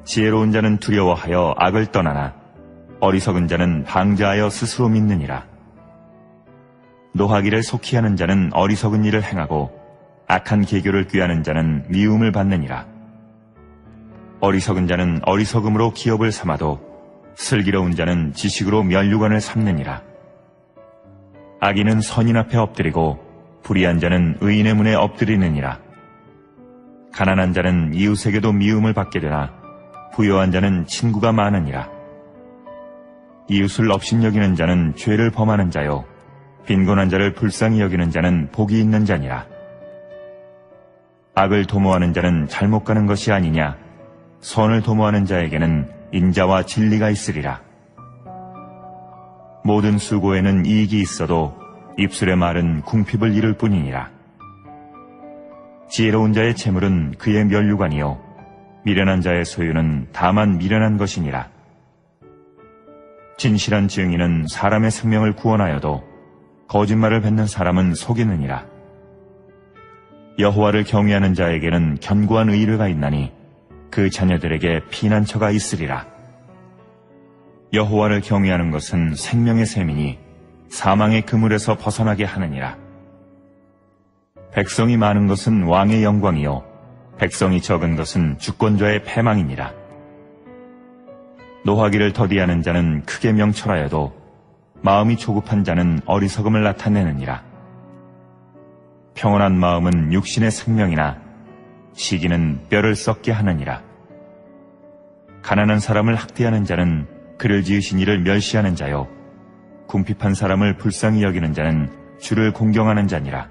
지혜로운 자는 두려워하여 악을 떠나나 어리석은 자는 방자하여 스스로 믿느니라. 노하기를 속히 하는 자는 어리석은 일을 행하고 악한 계교를 꾀하는 자는 미움을 받느니라. 어리석은 자는 어리석음으로 기업을 삼아도 슬기로운 자는 지식으로 면류관을 삼느니라. 악인은 선인 앞에 엎드리고 불의한 자는 의인의 문에 엎드리느니라. 가난한 자는 이웃에게도 미움을 받게 되나 부유한 자는 친구가 많으니라. 이웃을 업신여기는 자는 죄를 범하는 자요 빈곤한 자를 불쌍히 여기는 자는 복이 있는 자니라. 악을 도모하는 자는 잘못 가는 것이 아니냐. 선을 도모하는 자에게는 인자와 진리가 있으리라. 모든 수고에는 이익이 있어도 입술의 말은 궁핍을 이룰 뿐이니라. 지혜로운 자의 재물은 그의 면류관이요 미련한 자의 소유는 다만 미련한 것이니라. 진실한 증인은 사람의 생명을 구원하여도 거짓말을 뱉는 사람은 속이느니라. 여호와를 경외하는 자에게는 견고한 의뢰가 있나니 그 자녀들에게 피난처가 있으리라. 여호와를 경외하는 것은 생명의 셈이니 사망의 그물에서 벗어나게 하느니라. 백성이 많은 것은 왕의 영광이요 백성이 적은 것은 주권자의 패망이니라. 노하기를 더디하는 자는 크게 명철하여도 마음이 조급한 자는 어리석음을 나타내느니라. 평온한 마음은 육신의 생명이나 시기는 뼈를 썩게 하느니라. 가난한 사람을 학대하는 자는 그를 지으신 이를 멸시하는 자요 궁핍한 사람을 불쌍히 여기는 자는 주를 공경하는 자니라.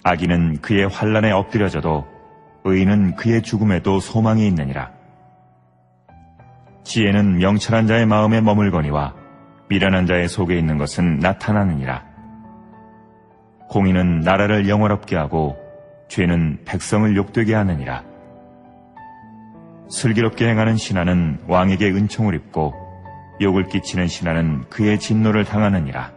악인은 그의 환난에 엎드려져도 의인은 그의 죽음에도 소망이 있느니라. 지혜는 명철한 자의 마음에 머물거니와 미련한 자의 속에 있는 것은 나타나느니라. 공의는 나라를 영화롭게 하고 죄는 백성을 욕되게 하느니라. 슬기롭게 행하는 신하는 왕에게 은총을 입고 욕을 끼치는 신하는 그의 진노를 당하느니라.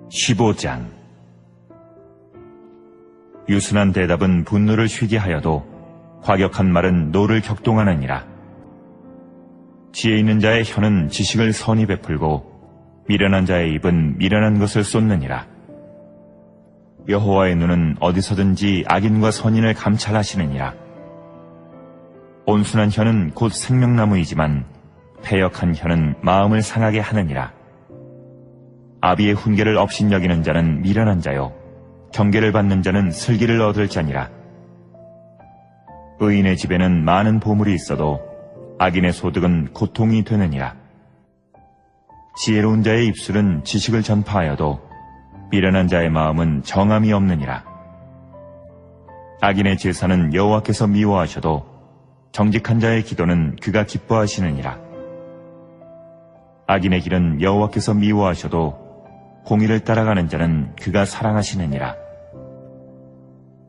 (15장) 유순한 대답은 분노를 쉬게 하여도 과격한 말은 노를 격동하느니라. 지혜 있는 자의 혀는 지식을 선히 베풀고 미련한 자의 입은 미련한 것을 쏟느니라. 여호와의 눈은 어디서든지 악인과 선인을 감찰하시느니라. 온순한 혀는 곧 생명나무이지만 패역한 혀는 마음을 상하게 하느니라. 아비의 훈계를 업신여기는 자는 미련한 자요 경계를 받는 자는 슬기를 얻을 자니라. 의인의 집에는 많은 보물이 있어도 악인의 소득은 고통이 되느니라. 지혜로운 자의 입술은 지식을 전파하여도 미련한 자의 마음은 정함이 없느니라. 악인의 제사는 여호와께서 미워하셔도 정직한 자의 기도는 그가 기뻐하시느니라. 악인의 길은 여호와께서 미워하셔도 공의를 따라가는 자는 그가 사랑하시느니라.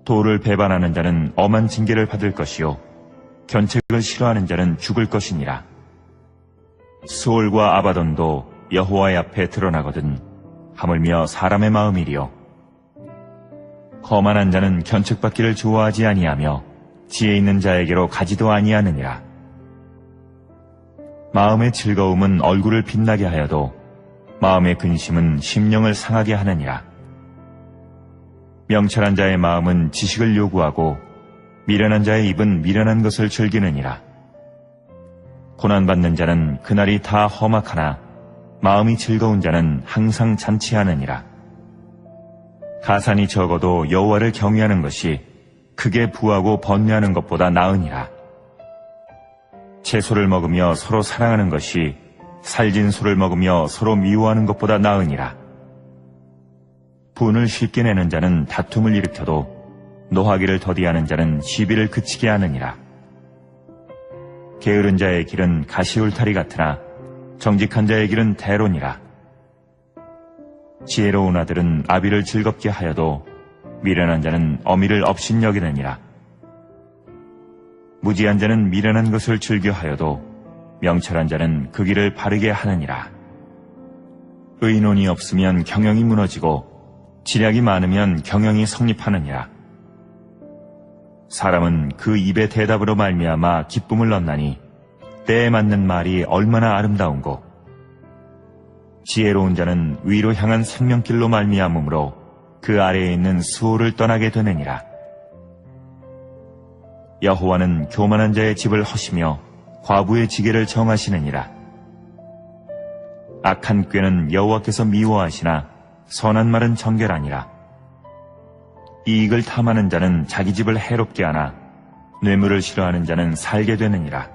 도를 배반하는 자는 엄한 징계를 받을 것이요 견책을 싫어하는 자는 죽을 것이니라. 수올과 아바돈도 여호와의 앞에 드러나거든 하물며 사람의 마음이리요. 거만한 자는 견책받기를 좋아하지 아니하며 지혜 있는 자에게로 가지도 아니하느니라. 마음의 즐거움은 얼굴을 빛나게 하여도 마음의 근심은 심령을 상하게 하느니라. 명철한 자의 마음은 지식을 요구하고 미련한 자의 입은 미련한 것을 즐기느니라. 고난받는 자는 그날이 다 험악하나 마음이 즐거운 자는 항상 잔치하느니라. 가산이 적어도 여호와를 경외하는 것이 크게 부하고 번뇌하는 것보다 나으니라. 채소를 먹으며 서로 사랑하는 것이 살진 소를 먹으며 서로 미워하는 것보다 나으니라. 분을 쉽게 내는 자는 다툼을 일으켜도 노하기를 더디하는 자는 시비를 그치게 하느니라. 게으른 자의 길은 가시울타리 같으나 정직한 자의 길은 대론이라. 지혜로운 아들은 아비를 즐겁게 하여도 미련한 자는 어미를 업신여기느니라. 무지한 자는 미련한 것을 즐겨하여도 명철한 자는 그 길을 바르게 하느니라. 의논이 없으면 경영이 무너지고 지략이 많으면 경영이 성립하느니라. 사람은 그 입의 대답으로 말미암아 기쁨을 얻나니 때에 맞는 말이 얼마나 아름다운고. 지혜로운 자는 위로 향한 생명길로 말미암으므로 그 아래에 있는 수호를 떠나게 되느니라. 여호와는 교만한 자의 집을 허시며 과부의 지게를 정하시느니라. 악한 꾀는 여호와께서 미워하시나 선한 말은 정결하니라. 이익을 탐하는 자는 자기 집을 해롭게 하나 뇌물을 싫어하는 자는 살게 되느니라.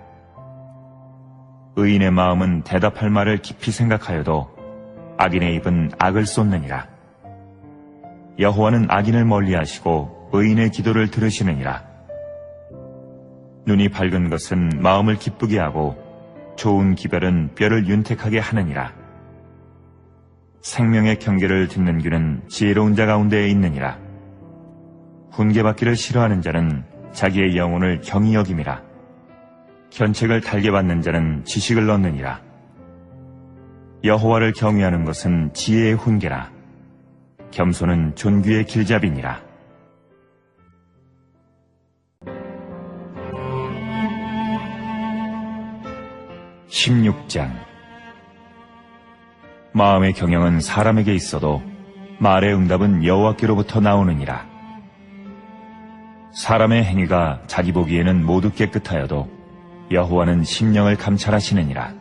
의인의 마음은 대답할 말을 깊이 생각하여도 악인의 입은 악을 쏟느니라. 여호와는 악인을 멀리하시고 의인의 기도를 들으시느니라. 눈이 밝은 것은 마음을 기쁘게 하고 좋은 기별은 뼈를 윤택하게 하느니라. 생명의 경계를 듣는 귀는 지혜로운 자 가운데에 있느니라. 훈계받기를 싫어하는 자는 자기의 영혼을 경히 여김이라. 견책을 달게 받는 자는 지식을 얻느니라. 여호와를 경외하는 것은 지혜의 훈계라. 겸손은 존귀의 길잡이니라. 16장. 마음의 경영은 사람에게 있어도 말의 응답은 여호와께로부터 나오느니라. 사람의 행위가 자기 보기에는 모두 깨끗하여도 여호와는 심령을 감찰하시느니라.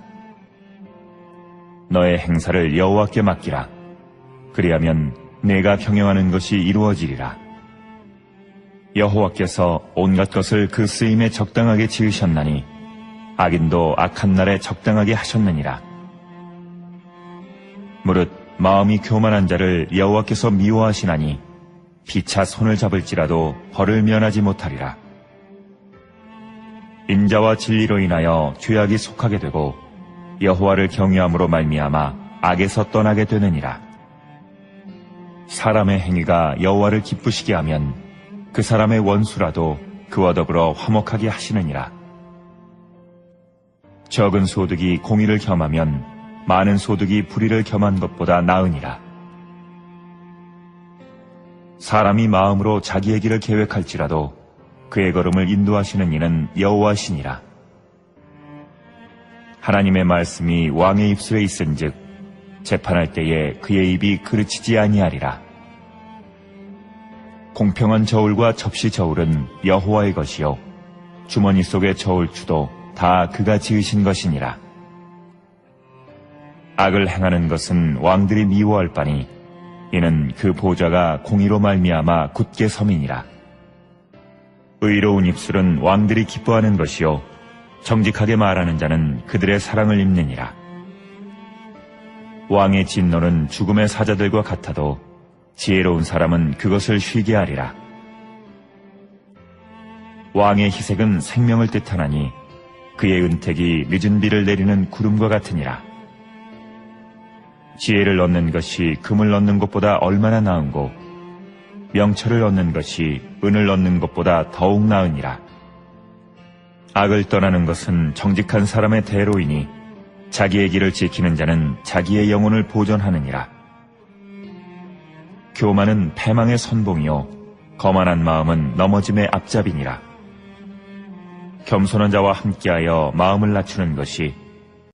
너의 행사를 여호와께 맡기라. 그리하면 내가 경영하는 것이 이루어지리라. 여호와께서 온갖 것을 그 쓰임에 적당하게 지으셨나니 악인도 악한 날에 적당하게 하셨느니라. 무릇 마음이 교만한 자를 여호와께서 미워하시나니 피차 손을 잡을지라도 벌을 면하지 못하리라. 인자와 진리로 인하여 죄악이 속하게 되고 여호와를 경외함으로 말미암아 악에서 떠나게 되느니라. 사람의 행위가 여호와를 기쁘시게 하면 그 사람의 원수라도 그와 더불어 화목하게 하시느니라. 적은 소득이 공의를 겸하면 많은 소득이 불의를 겸한 것보다 나으니라. 사람이 마음으로 자기의 길을 계획할지라도 그의 걸음을 인도하시는 이는 여호와시니라. 하나님의 말씀이 왕의 입술에 있은즉 재판할 때에 그의 입이 그르치지 아니하리라. 공평한 저울과 접시 저울은 여호와의 것이요 주머니 속의 저울추도 다 그가 지으신 것이니라. 악을 행하는 것은 왕들이 미워할 바니 이는 그 보좌가 공의로 말미암아 굳게 섬이니라. 의로운 입술은 왕들이 기뻐하는 것이요 정직하게 말하는 자는 그들의 사랑을 입느니라. 왕의 진노는 죽음의 사자들과 같아도 지혜로운 사람은 그것을 쉬게 하리라. 왕의 희색은 생명을 뜻하나니 그의 은택이 늦은 비를 내리는 구름과 같으니라. 지혜를 얻는 것이 금을 얻는 것보다 얼마나 나은고 명철을 얻는 것이 은을 얻는 것보다 더욱 나으니라. 악을 떠나는 것은 정직한 사람의 대로이니 자기의 길을 지키는 자는 자기의 영혼을 보존하느니라. 교만은 패망의 선봉이요 거만한 마음은 넘어짐의 앞잡이니라. 겸손한 자와 함께하여 마음을 낮추는 것이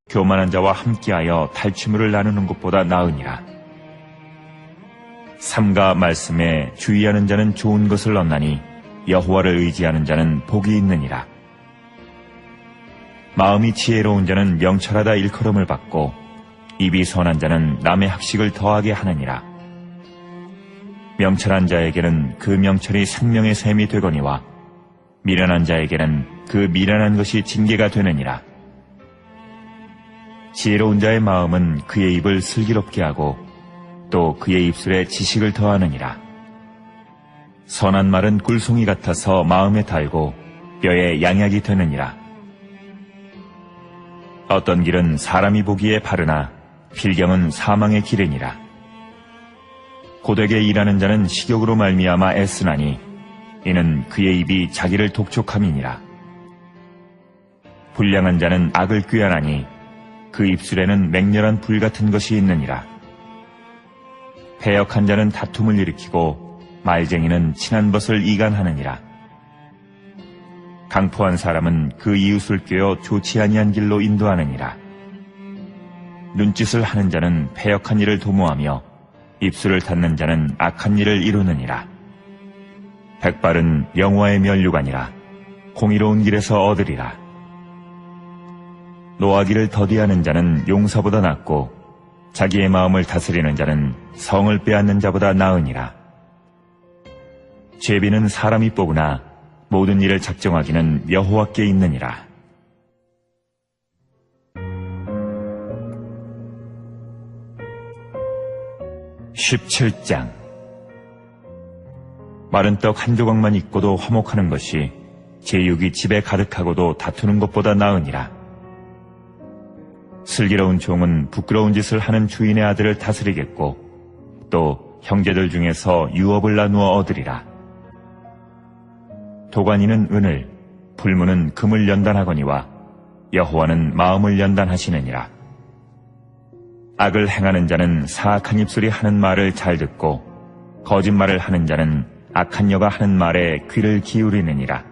교만한 자와 함께하여 탈취물을 나누는 것보다 나으니라. 삼가 말씀에 주의하는 자는 좋은 것을 얻나니 여호와를 의지하는 자는 복이 있느니라. 마음이 지혜로운 자는 명철하다 일컬음을 받고 입이 선한 자는 남의 학식을 더하게 하느니라. 명철한 자에게는 그 명철이 생명의 샘이 되거니와 미련한 자에게는 그 미련한 것이 징계가 되느니라. 지혜로운 자의 마음은 그의 입을 슬기롭게 하고 또 그의 입술에 지식을 더하느니라. 선한 말은 꿀송이 같아서 마음에 달고 뼈에 양약이 되느니라. 어떤 길은 사람이 보기에 바르나 필경은 사망의 길이니라. 고되게 일하는 자는 식욕으로 말미암아 애쓰나니 이는 그의 입이 자기를 독촉함이니라. 불량한 자는 악을 꾀하나니 그 입술에는 맹렬한 불 같은 것이 있느니라. 패역한 자는 다툼을 일으키고 말쟁이는 친한 벗을 이간하느니라. 강포한 사람은 그 이웃을 꾀어 좋지 아니한 길로 인도하느니라. 눈짓을 하는 자는 패역한 일을 도모하며 입술을 닫는 자는 악한 일을 이루느니라. 백발은 영화의 면류관이라. 공의로운 길에서 얻으리라. 노하기를 더디하는 자는 용사보다 낫고 자기의 마음을 다스리는 자는 성을 빼앗는 자보다 나으니라. 죄비는 사람이 뽑으나 모든 일을 작정하기는 여호와께 있느니라. (17장) 마른 떡 한 조각만 있고도 화목하는 것이 제육이 집에 가득하고도 다투는 것보다 나으니라. 슬기로운 종은 부끄러운 짓을 하는 주인의 아들을 다스리겠고 또 형제들 중에서 유업을 나누어 얻으리라. 도가니는 은을, 불문은 금을 연단하거니와 여호와는 마음을 연단하시느니라. 악을 행하는 자는 사악한 입술이 하는 말을 잘 듣고 거짓말을 하는 자는 악한 여가 하는 말에 귀를 기울이느니라.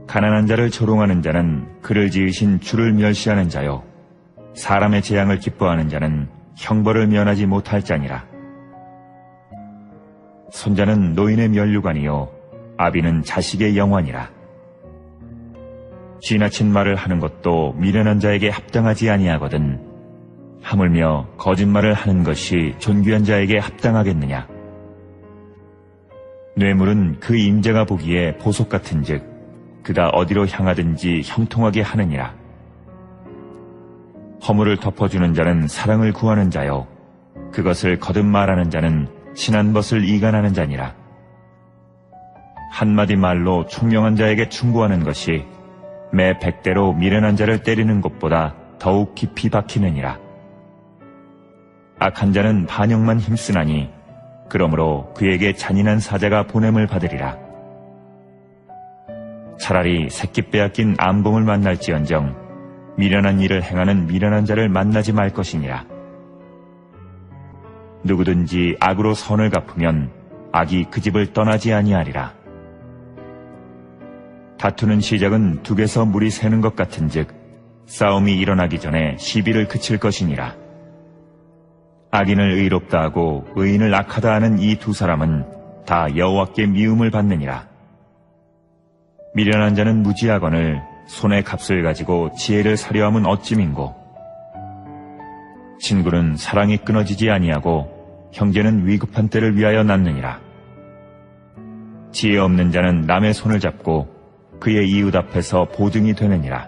가난한 자를 조롱하는 자는 그를 지으신 주를 멸시하는 자요, 사람의 재앙을 기뻐하는 자는 형벌을 면하지 못할 자니라. 손자는 노인의 면류관이요 아비는 자식의 영환이라. 지나친 말을 하는 것도 미련한 자에게 합당하지 아니하거든 하물며 거짓말을 하는 것이 존귀한 자에게 합당하겠느냐. 뇌물은 그 임자가 보기에 보석 같은즉 그가 어디로 향하든지 형통하게 하느니라. 허물을 덮어주는 자는 사랑을 구하는 자요 그것을 거듭 말하는 자는 신한 것을 이간하는 자니라. 한마디 말로 총명한 자에게 충고하는 것이 매 100대로 미련한 자를 때리는 것보다 더욱 깊이 박히느니라. 악한 자는 반역만 힘쓰나니 그러므로 그에게 잔인한 사자가 보냄을 받으리라. 차라리 새끼 빼앗긴 암봉을 만날지언정 미련한 일을 행하는 미련한 자를 만나지 말 것이니라. 누구든지 악으로 선을 갚으면 악이 그 집을 떠나지 아니하리라. 다투는 시작은 둑에서 물이 새는 것 같은즉 싸움이 일어나기 전에 시비를 그칠 것이니라. 악인을 의롭다 하고 의인을 악하다 하는 이 두 사람은 다 여호와께 미움을 받느니라. 미련한 자는 무지하거늘 손의 값을 가지고 지혜를 사려 함은 어찌민고. 친구는 사랑이 끊어지지 아니하고 형제는 위급한 때를 위하여 낳느니라. 지혜 없는 자는 남의 손을 잡고 그의 이웃 앞에서 보증이 되느니라.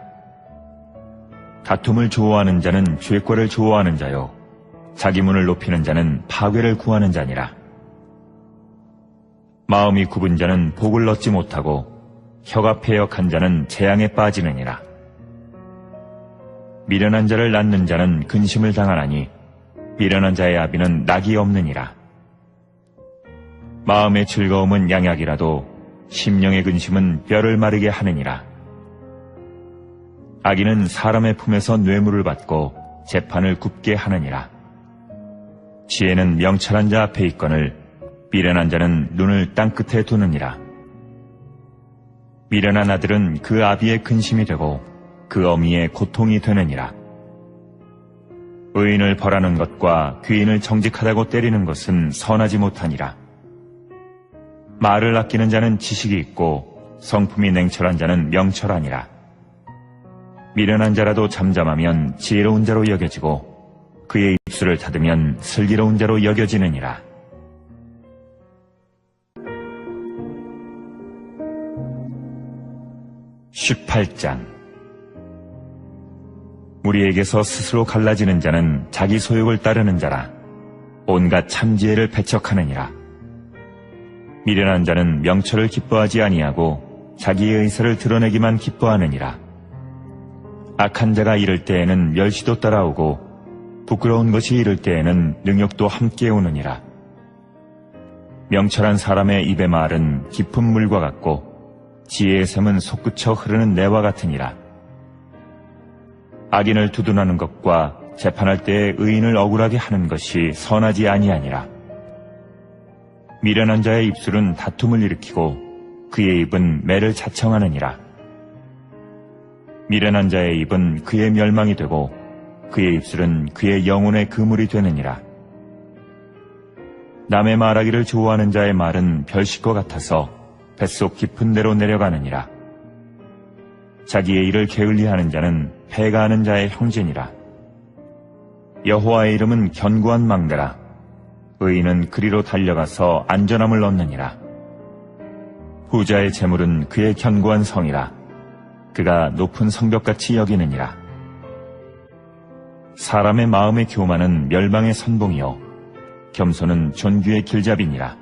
다툼을 좋아하는 자는 죄과를 좋아하는 자요 자기 문을 높이는 자는 파괴를 구하는 자니라. 마음이 굽은 자는 복을 얻지 못하고 혀가 패역한 자는 재앙에 빠지느니라. 미련한 자를 낳는 자는 근심을 당하나니 미련한 자의 아비는 낙이 없느니라. 마음의 즐거움은 양약이라도 심령의 근심은 뼈를 마르게 하느니라. 악인은 사람의 품에서 뇌물을 받고 재판을 굽게 하느니라. 지혜는 명철한 자 앞에 있거늘 미련한 자는 눈을 땅끝에 두느니라. 미련한 아들은 그 아비의 근심이 되고 그 어미의 고통이 되느니라. 의인을 벌하는 것과 귀인을 정직하다고 때리는 것은 선하지 못하니라. 말을 아끼는 자는 지식이 있고 성품이 냉철한 자는 명철하니라. 미련한 자라도 잠잠하면 지혜로운 자로 여겨지고 그의 입술을 닫으면 슬기로운 자로 여겨지느니라. (18장) 우리에게서 스스로 갈라지는 자는 자기 소욕을 따르는 자라. 온갖 참지혜를 배척하느니라. 미련한 자는 명철을 기뻐하지 아니하고 자기의 의사를 드러내기만 기뻐하느니라. 악한 자가 이를 때에는 멸시도 따라오고 부끄러운 것이 이를 때에는 능욕도 함께 오느니라. 명철한 사람의 입의 말은 깊은 물과 같고 지혜의 샘은 솟구쳐 흐르는 내와 같으니라. 악인을 두둔하는 것과 재판할 때에 의인을 억울하게 하는 것이 선하지 아니하니라. 미련한 자의 입술은 다툼을 일으키고 그의 입은 매를 자청하느니라. 미련한 자의 입은 그의 멸망이 되고 그의 입술은 그의 영혼의 그물이 되느니라. 남의 말하기를 좋아하는 자의 말은 별식과 같아서 뱃속 깊은 데로 내려가느니라. 자기의 일을 게을리하는 자는 패가하는 자의 형제니라. 여호와의 이름은 견고한 망대라. 의인은 그리로 달려가서 안전함을 얻느니라. 부자의 재물은 그의 견고한 성이라. 그가 높은 성벽같이 여기느니라. 사람의 마음의 교만은 멸망의 선봉이요 겸손은 존귀의 길잡이니라.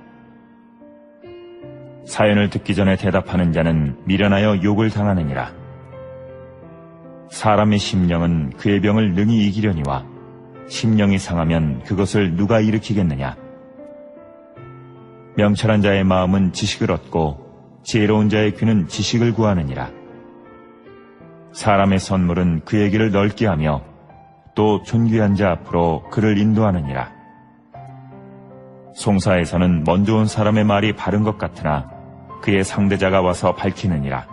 사연을 듣기 전에 대답하는 자는 미련하여 욕을 당하느니라. 사람의 심령은 그의 병을 능히 이기려니와 심령이 상하면 그것을 누가 일으키겠느냐. 명철한 자의 마음은 지식을 얻고 지혜로운 자의 귀는 지식을 구하느니라. 사람의 선물은 그의 길을 넓게 하며 또 존귀한 자 앞으로 그를 인도하느니라. 송사에서는 먼저 온 사람의 말이 바른 것 같으나 그의 상대자가 와서 밝히느니라.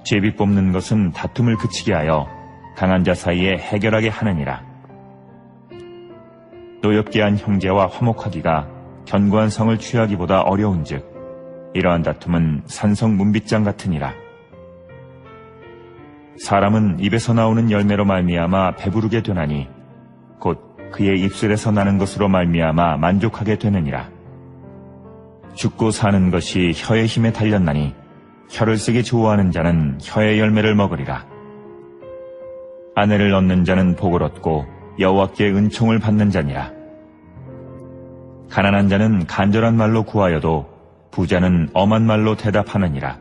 제비 뽑는 것은 다툼을 그치게 하여 강한 자 사이에 해결하게 하느니라. 노엽게 한 형제와 화목하기가 견고한 성을 취하기보다 어려운즉 이러한 다툼은 산성 문빗장 같으니라. 사람은 입에서 나오는 열매로 말미암아 배부르게 되나니 곧 그의 입술에서 나는 것으로 말미암아 만족하게 되느니라. 죽고 사는 것이 혀의 힘에 달렸나니 혀를 쓰기 좋아하는 자는 혀의 열매를 먹으리라. 아내를 얻는 자는 복을 얻고 여호와께 은총을 받는 자니라. 가난한 자는 간절한 말로 구하여도 부자는 엄한 말로 대답하느니라.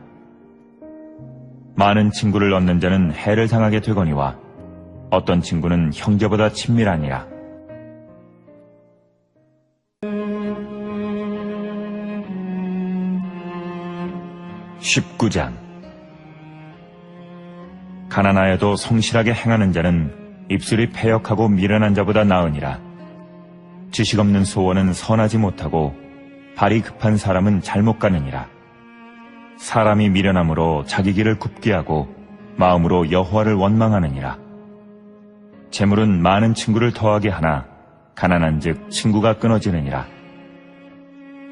많은 친구를 얻는 자는 해를 당하게 되거니와 어떤 친구는 형제보다 친밀하니라. (19장) 가난하여도 성실하게 행하는 자는 입술이 패역하고 미련한 자보다 나으니라. 지식 없는 소원은 선하지 못하고 발이 급한 사람은 잘못 가느니라. 사람이 미련함으로 자기 길을 굽게 하고 마음으로 여호와를 원망하느니라. 재물은 많은 친구를 더하게 하나 가난한즉 친구가 끊어지느니라.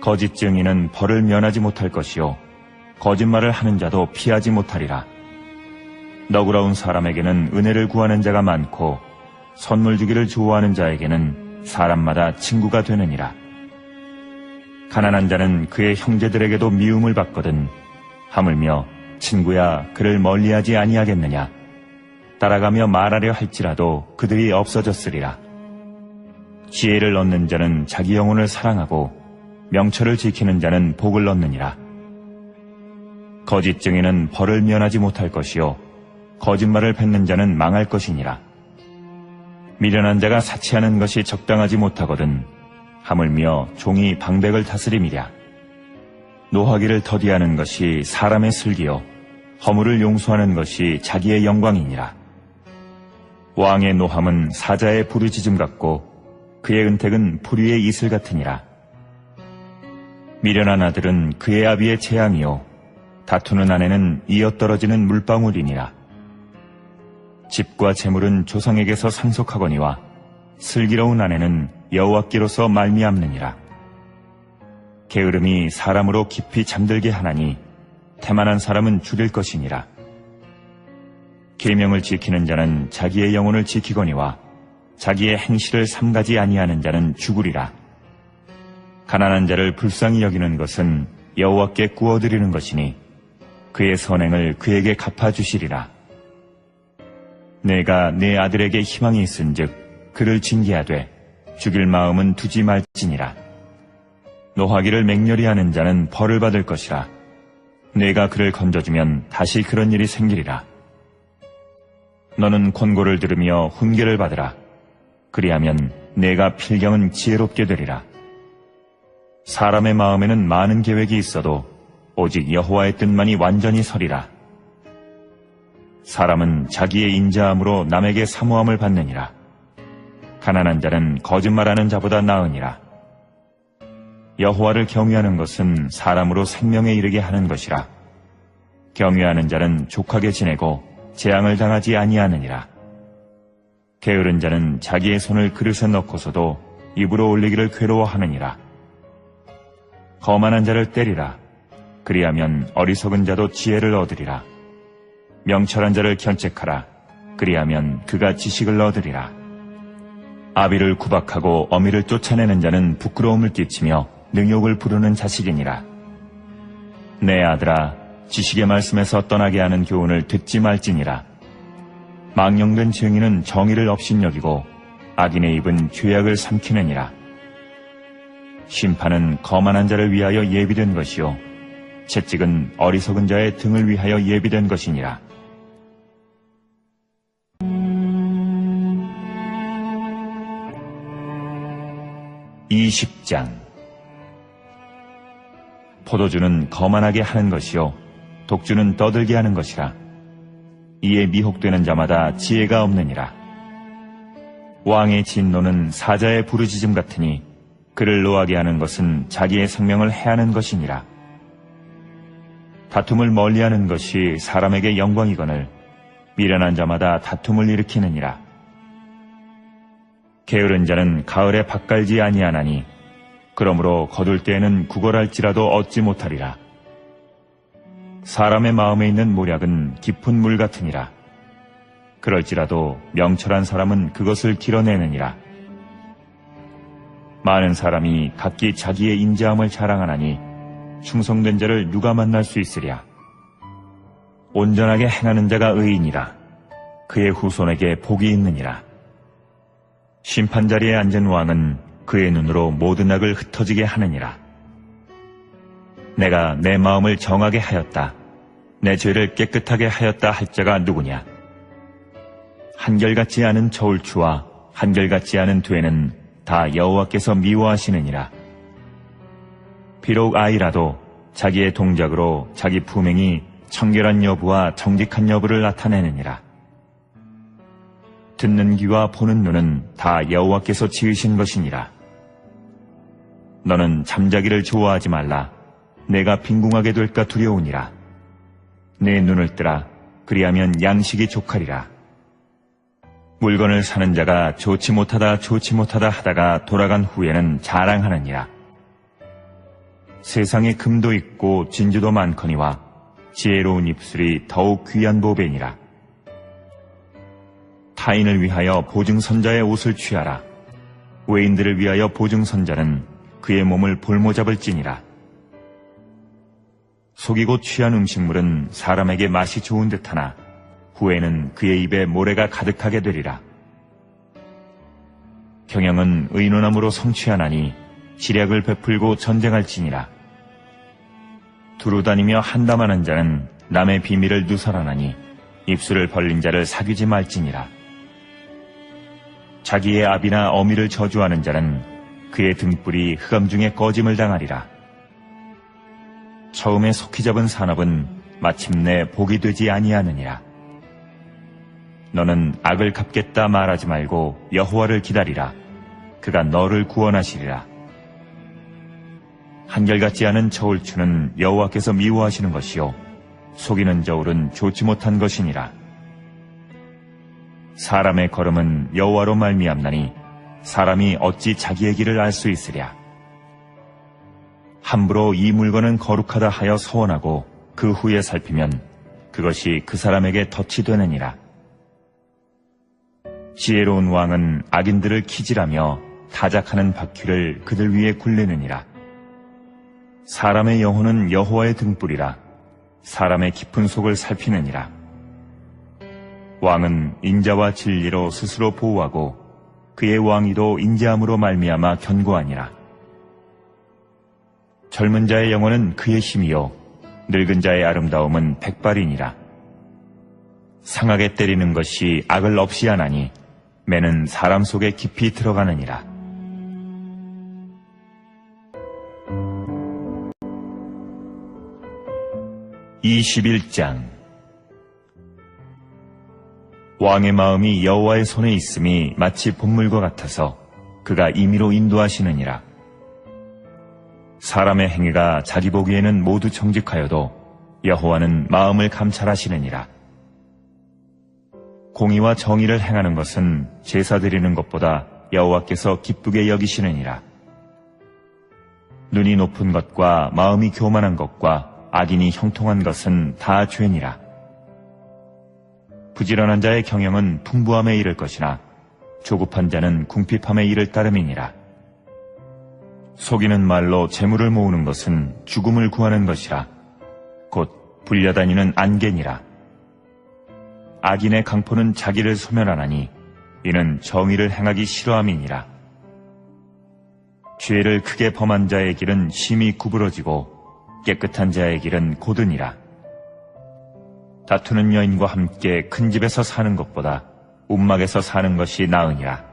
거짓 증인은 벌을 면하지 못할 것이요 거짓말을 하는 자도 피하지 못하리라. 너그러운 사람에게는 은혜를 구하는 자가 많고 선물 주기를 좋아하는 자에게는 사람마다 친구가 되느니라. 가난한 자는 그의 형제들에게도 미움을 받거든 하물며 친구야 그를 멀리하지 아니하겠느냐. 따라가며 말하려 할지라도 그들이 없어졌으리라. 지혜를 얻는 자는 자기 영혼을 사랑하고 명철을 지키는 자는 복을 얻느니라. 거짓 증인은 벌을 면하지 못할 것이요 거짓말을 뱉는 자는 망할 것이니라. 미련한 자가 사치하는 것이 적당하지 못하거든 하물며 종이 방백을 다스림이랴. 노하기를 더디하는 것이 사람의 슬기요 허물을 용서하는 것이 자기의 영광이니라. 왕의 노함은 사자의 부르짖음 같고 그의 은택은 풀위의 이슬 같으니라. 미련한 아들은 그의 아비의 재앙이요 다투는 아내는 이어떨어지는 물방울이니라. 집과 재물은 조상에게서 상속하거니와 슬기로운 아내는 여호와께로서 말미암느니라. 게으름이 사람으로 깊이 잠들게 하나니 태만한 사람은 죽일 것이니라. 계명을 지키는 자는 자기의 영혼을 지키거니와 자기의 행실을 삼가지 아니하는 자는 죽으리라. 가난한 자를 불쌍히 여기는 것은 여호와께 구워드리는 것이니 그의 선행을 그에게 갚아주시리라. 내가 내 아들에게 희망이 있은즉 그를 징계하되 죽일 마음은 두지 말지니라. 노하기를 맹렬히 하는 자는 벌을 받을 것이라. 내가 그를 건져주면 다시 그런 일이 생기리라. 너는 권고를 들으며 훈계를 받으라. 그리하면 내가 필경은 지혜롭게 되리라. 사람의 마음에는 많은 계획이 있어도 오직 여호와의 뜻만이 완전히 서리라. 사람은 자기의 인자함으로 남에게 사모함을 받느니라. 가난한 자는 거짓말하는 자보다 나으니라. 여호와를 경외하는 것은 사람으로 생명에 이르게 하는 것이라. 경외하는 자는 족하게 지내고 재앙을 당하지 아니하느니라. 게으른 자는 자기의 손을 그릇에 넣고서도 입으로 올리기를 괴로워하느니라. 거만한 자를 때리라. 그리하면 어리석은 자도 지혜를 얻으리라. 명철한 자를 견책하라. 그리하면 그가 지식을 얻으리라. 아비를 구박하고 어미를 쫓아내는 자는 부끄러움을 끼치며 능욕을 부르는 자식이니라. 내 아들아, 지식의 말씀에서 떠나게 하는 교훈을 듣지 말지니라. 망령된 증인은 정의를 업신여기고 악인의 입은 죄악을 삼키느니라. 심판은 거만한 자를 위하여 예비된 것이요 채찍은 어리석은 자의 등을 위하여 예비된 것이니라. 20장. 포도주는 거만하게 하는 것이요 독주는 떠들게 하는 것이라. 이에 미혹되는 자마다 지혜가 없느니라. 왕의 진노는 사자의 부르짖음 같으니 그를 노하게 하는 것은 자기의 생명을 해하는 것이니라. 다툼을 멀리하는 것이 사람에게 영광이거늘 미련한 자마다 다툼을 일으키느니라. 게으른 자는 가을에 밭갈지 아니하나니 그러므로 거둘 때에는 구걸할지라도 얻지 못하리라. 사람의 마음에 있는 모략은 깊은 물 같으니라. 그럴지라도 명철한 사람은 그것을 길어내느니라. 많은 사람이 각기 자기의 인자함을 자랑하나니 충성된 자를 누가 만날 수 있으랴. 온전하게 행하는 자가 의인이라. 그의 후손에게 복이 있느니라. 심판자리에 앉은 왕은 그의 눈으로 모든 악을 흩어지게 하느니라. 내가 내 마음을 정하게 하였다. 내 죄를 깨끗하게 하였다 할 자가 누구냐? 한결같지 않은 저울추와 한결같지 않은 되는 다 여호와께서 미워하시느니라. 비록 아이라도 자기의 동작으로 자기 품행이 청결한 여부와 정직한 여부를 나타내느니라. 듣는 귀와 보는 눈은 다 여호와께서 지으신 것이니라. 너는 잠자기를 좋아하지 말라. 내가 빈궁하게 될까 두려우니라. 내 눈을 뜨라. 그리하면 양식이 족하리라. 물건을 사는 자가 좋지 못하다 하다가 돌아간 후에는 자랑하느니라. 세상에 금도 있고 진주도 많거니와 지혜로운 입술이 더욱 귀한 보배니라. 타인을 위하여 보증선자의 옷을 취하라. 외인들을 위하여 보증선자는 그의 몸을 볼모잡을지니라. 속이고 취한 음식물은 사람에게 맛이 좋은 듯하나 후에는 그의 입에 모래가 가득하게 되리라. 경영은 의논함으로 성취하나니 지략을 베풀고 전쟁할지니라. 두루 다니며 한담하는 자는 남의 비밀을 누설하나니 입술을 벌린 자를 사귀지 말지니라. 자기의 아비나 어미를 저주하는 자는 그의 등불이 흑암 중에 꺼짐을 당하리라. 처음에 속히 잡은 산업은 마침내 복이 되지 아니하느니라. 너는 악을 갚겠다 말하지 말고 여호와를 기다리라. 그가 너를 구원하시리라. 한결같지 않은 저울추는 여호와께서 미워하시는 것이요 속이는 저울은 좋지 못한 것이니라. 사람의 걸음은 여호와로 말미암나니 사람이 어찌 자기의 길을 알 수 있으랴. 함부로 이 물건은 거룩하다 하여 서원하고 그 후에 살피면 그것이 그 사람에게 덫이 되느니라. 지혜로운 왕은 악인들을 키질하며 타작하는 바퀴를 그들 위에 굴리느니라. 사람의 영혼은 여호와의 등불이라. 사람의 깊은 속을 살피느니라. 왕은 인자와 진리로 스스로 보호하고 그의 왕위도 인자함으로 말미암아 견고하니라. 젊은 자의 영혼은 그의 힘이요 늙은 자의 아름다움은 백발이니라. 상하게 때리는 것이 악을 없이 하나니 매는 사람 속에 깊이 들어가느니라. (21장) 왕의 마음이 여호와의 손에 있음이 마치 봇물과 같아서 그가 임의로 인도하시느니라. 사람의 행위가 자기 보기에는 모두 정직하여도 여호와는 마음을 감찰하시느니라. 공의와 정의를 행하는 것은 제사 드리는 것보다 여호와께서 기쁘게 여기시느니라. 눈이 높은 것과 마음이 교만한 것과 악인이 형통한 것은 다 죄니라. 부지런한 자의 경영은 풍부함에 이를 것이나 조급한 자는 궁핍함에 이를 따름이니라. 속이는 말로 재물을 모으는 것은 죽음을 구하는 것이라. 곧 불려다니는 안개니라. 악인의 강포는 자기를 소멸하나니 이는 정의를 행하기 싫어함이니라. 죄를 크게 범한 자의 길은 심히 구부러지고 깨끗한 자의 길은 고드니라. 다투는 여인과 함께 큰 집에서 사는 것보다 움막에서 사는 것이 나으니라.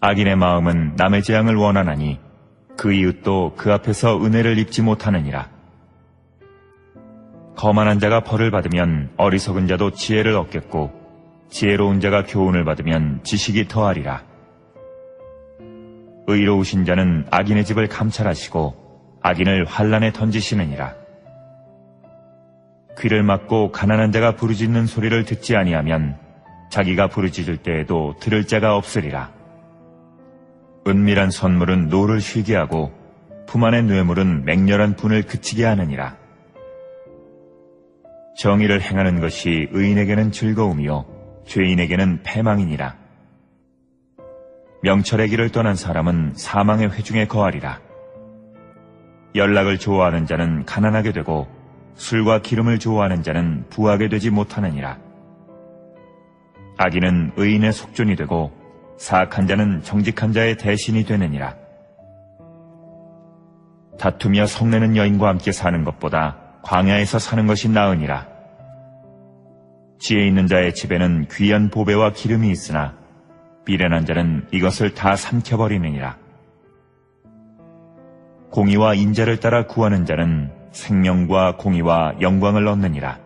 악인의 마음은 남의 재앙을 원하나니 그 이웃도 그 앞에서 은혜를 입지 못하느니라. 거만한 자가 벌을 받으면 어리석은 자도 지혜를 얻겠고 지혜로운 자가 교훈을 받으면 지식이 더하리라. 의로우신 자는 악인의 집을 감찰하시고 악인을 환란에 던지시느니라. 귀를 막고 가난한 자가 부르짖는 소리를 듣지 아니하면 자기가 부르짖을 때에도 들을 자가 없으리라. 은밀한 선물은 노를 쉬게 하고 품 안의 뇌물은 맹렬한 분을 그치게 하느니라. 정의를 행하는 것이 의인에게는 즐거움이요 죄인에게는 패망이니라. 명철의 길을 떠난 사람은 사망의 회중에 거하리라. 연락을 좋아하는 자는 가난하게 되고 술과 기름을 좋아하는 자는 부하게 되지 못하느니라. 악인은 의인의 속전이 되고 사악한 자는 정직한 자의 대신이 되느니라. 다투며 성내는 여인과 함께 사는 것보다 광야에서 사는 것이 나으니라. 지혜 있는 자의 집에는 귀한 보배와 기름이 있으나 미련한 자는 이것을 다 삼켜버리느니라. 공의와 인자를 따라 구하는 자는 생명과 공의와 영광을 얻느니라.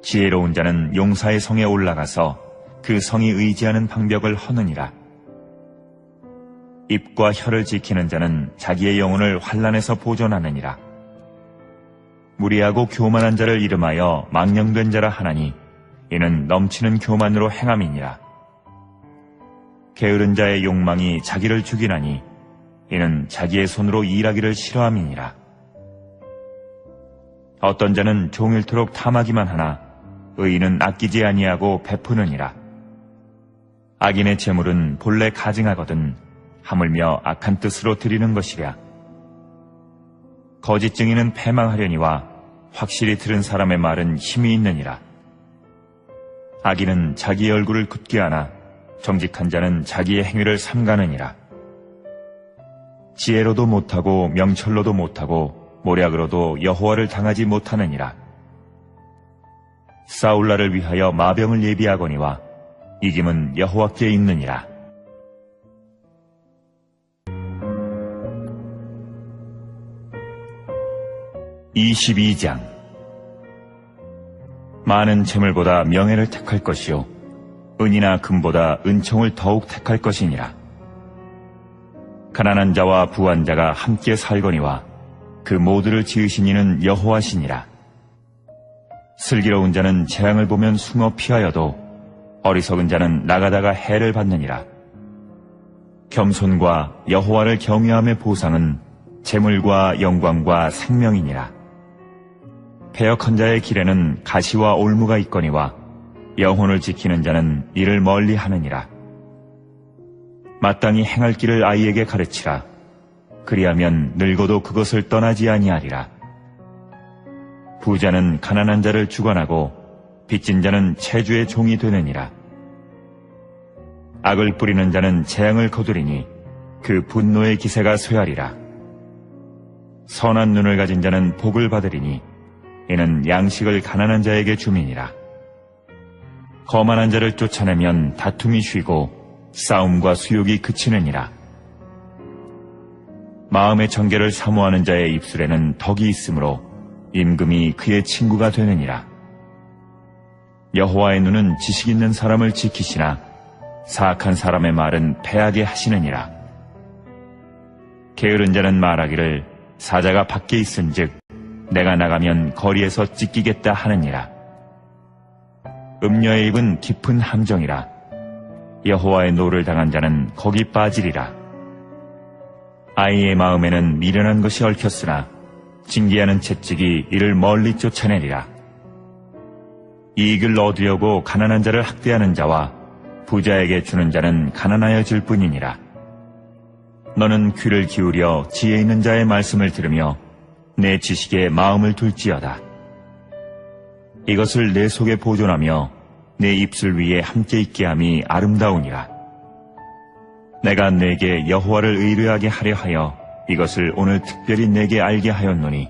지혜로운 자는 용사의 성에 올라가서 그 성이 의지하는 방벽을 허느니라. 입과 혀를 지키는 자는 자기의 영혼을 환난에서 보존하느니라. 무리하고 교만한 자를 이름하여 망령된 자라 하나니 이는 넘치는 교만으로 행함이니라. 게으른 자의 욕망이 자기를 죽이나니 이는 자기의 손으로 일하기를 싫어함이니라. 어떤 자는 종일토록 탐하기만 하나 의인은 아끼지 아니하고 베푸느니라. 악인의 재물은 본래 가증하거든 하물며 악한 뜻으로 드리는 것이랴. 거짓 증인은 패망하려니와 확실히 들은 사람의 말은 힘이 있느니라. 악인은 자기의 얼굴을 굳게 하나 정직한 자는 자기의 행위를 삼가느니라. 지혜로도 못하고 명철로도 못하고 모략으로도 여호와를 당하지 못하느니라. 사울라를 위하여 마병을 예비하거니와 이김은 여호와께 있느니라. (22장) 많은 재물보다 명예를 택할 것이요 은이나 금보다 은총을 더욱 택할 것이니라. 가난한 자와 부한 자가 함께 살거니와 그 모두를 지으신 이는 여호와시니라. 슬기로운 자는 재앙을 보면 숨어 피하여도 어리석은 자는 나가다가 해를 받느니라. 겸손과 여호와를 경외함의 보상은 재물과 영광과 생명이니라. 패역한 자의 길에는 가시와 올무가 있거니와 영혼을 지키는 자는 이를 멀리 하느니라. 마땅히 행할 길을 아이에게 가르치라. 그리하면 늙어도 그것을 떠나지 아니하리라. 부자는 가난한 자를 주관하고 빚진 자는 채주의 종이 되느니라. 악을 뿌리는 자는 재앙을 거두리니 그 분노의 기세가 쇠하리라. 선한 눈을 가진 자는 복을 받으리니 이는 양식을 가난한 자에게 줌이니라. 거만한 자를 쫓아내면 다툼이 쉬고 싸움과 수욕이 그치느니라. 마음의 정결을 사모하는 자의 입술에는 덕이 있으므로 임금이 그의 친구가 되느니라. 여호와의 눈은 지식 있는 사람을 지키시나 사악한 사람의 말은 패하게 하시느니라. 게으른 자는 말하기를 사자가 밖에 있은즉 내가 나가면 거리에서 찢기겠다 하느니라. 음녀의 입은 깊은 함정이라. 여호와의 노를 당한 자는 거기 빠지리라. 아이의 마음에는 미련한 것이 얽혔으나 징계하는 채찍이 이를 멀리 쫓아내리라. 이익을 얻으려고 가난한 자를 학대하는 자와 부자에게 주는 자는 가난하여질 뿐이니라. 너는 귀를 기울여 지혜 있는 자의 말씀을 들으며 내 지식에 마음을 둘지어다. 이것을 내 속에 보존하며 내 입술 위에 함께 있게 함이 아름다우니라. 내가 내게 여호와를 의뢰하게 하려 하여 이것을 오늘 특별히 내게 알게 하였노니